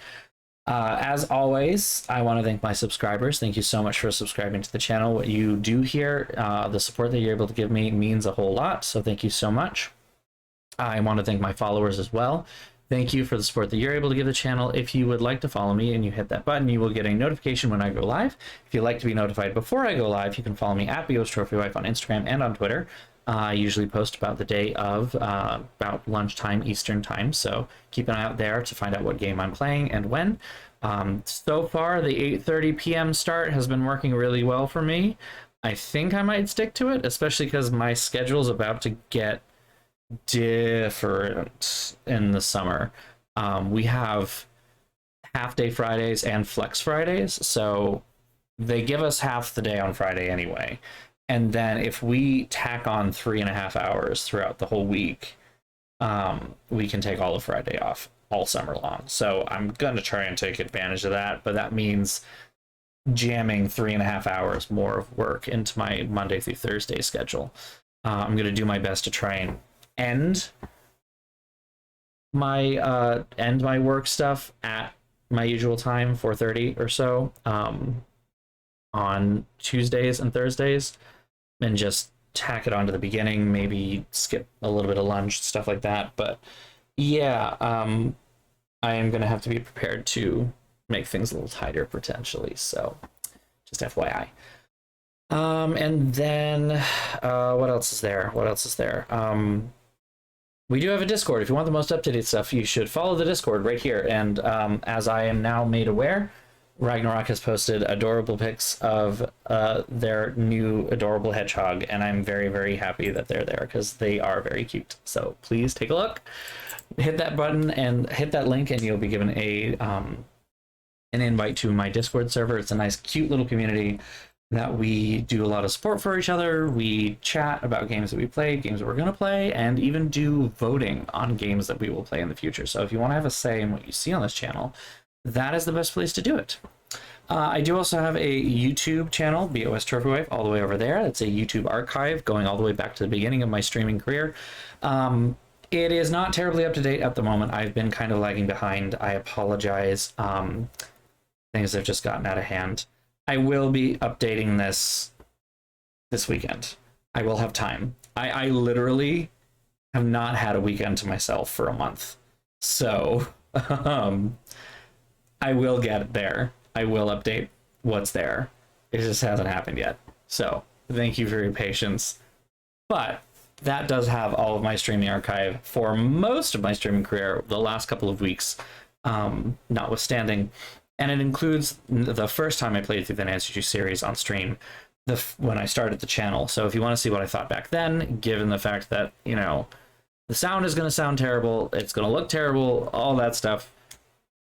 As always, I want to thank my subscribers. Thank you so much for subscribing to the channel. What you do here, the support that you're able to give me means a whole lot, so thank you so much. I want to thank my followers as well. Thank you for the support that you're able to give the channel. If you would like to follow me and you hit that button, you will get a notification when I go live. If you'd like to be notified before I go live, you can follow me at BOSTrophyWife on Instagram and on Twitter. I usually post about the day of, about lunchtime Eastern time, so keep an eye out there to find out what game I'm playing and when. So far, the 8:30 p.m. start has been working really well for me. I think I might stick to it, especially because my schedule is about to get different in the summer. We have half-day Fridays and flex Fridays, so they give us half the day on Friday anyway. And then if we tack on 3.5 hours throughout the whole week, we can take all of Friday off all summer long. So I'm going to try and take advantage of that, but that means jamming 3.5 hours more of work into my Monday through Thursday schedule. I'm going to do my best to try and end my work stuff at my usual time, 4:30 or so, on Tuesdays and Thursdays, and just tack it on to the beginning, maybe skip a little bit of lunch, stuff like that. But yeah, I am going to have to be prepared to make things a little tighter potentially, so just FYI. And then what else is there? We do have a Discord. If you want the most up-to-date stuff, you should follow the Discord right here. And as I am now made aware, Ragnarok has posted adorable pics of their new adorable hedgehog, and I'm very, very happy that they're there because they are very cute. So please take a look, hit that button and hit that link, and you'll be given an invite to my Discord server. It's a nice, cute little community that we do a lot of support for each other. We chat about games that we play, games that we're going to play, and even do voting on games that we will play in the future. So if you want to have a say in what you see on this channel, that is the best place to do it. I do also have a YouTube channel, BOSTrophyWife, all the way over there. It's a YouTube archive going all the way back to the beginning of my streaming career. It is not terribly up to date at the moment. I've been kind of lagging behind. I apologize. Things have just gotten out of hand. I will be updating this weekend. I will have time. I literally have not had a weekend to myself for a month. So I will get there. I will update what's there. It just hasn't happened yet. So thank you for your patience. But that does have all of my streaming archive for most of my streaming career, the last couple of weeks, notwithstanding. And it includes the first time I played through the Nancy Drew series on stream, when I started the channel. So if you want to see what I thought back then, given the fact that, you know, the sound is going to sound terrible, it's going to look terrible, all that stuff,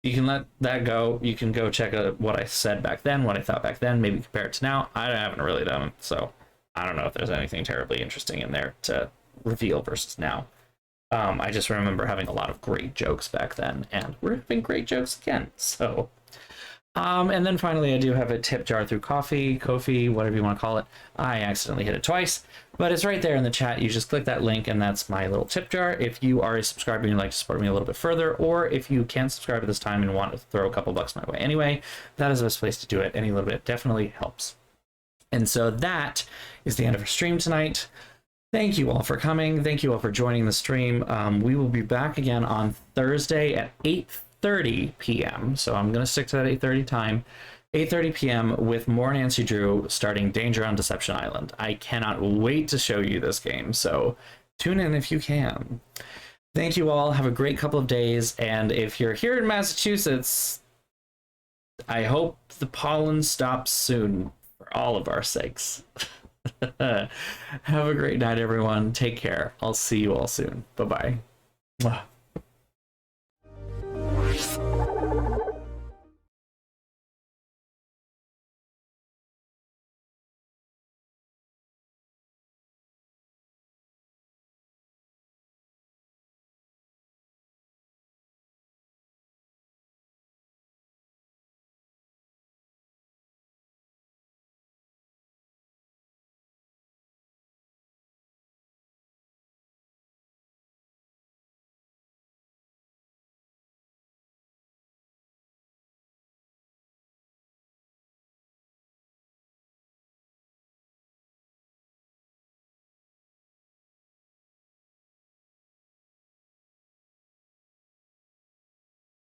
you can let that go. You can go check out what I said back then, what I thought back then, maybe compare it to now. I haven't really done it, so I don't know if there's anything terribly interesting in there to reveal versus now. I just remember having a lot of great jokes back then, and we're having great jokes again, so... and then finally, I do have a tip jar through Ko-fi, whatever you want to call it. I accidentally hit it twice, but it's right there in the chat. You just click that link, and that's my little tip jar. If you are a subscriber and you'd like to support me a little bit further, or if you can't subscribe at this time and want to throw a couple bucks my way anyway, that is the best place to do it. Any little bit definitely helps. And so that is the end of our stream tonight. Thank you all for coming. Thank you all for joining the stream. We will be back again on Thursday at 8:30 p.m. So I'm going to stick to that 8:30 time. 8:30 p.m. with more Nancy Drew starting Danger on Deception Island. I cannot wait to show you this game, so tune in if you can. Thank you all. Have a great couple of days, and if you're here in Massachusetts, I hope the pollen stops soon for all of our sakes. Have a great night, everyone. Take care. I'll see you all soon. Bye-bye.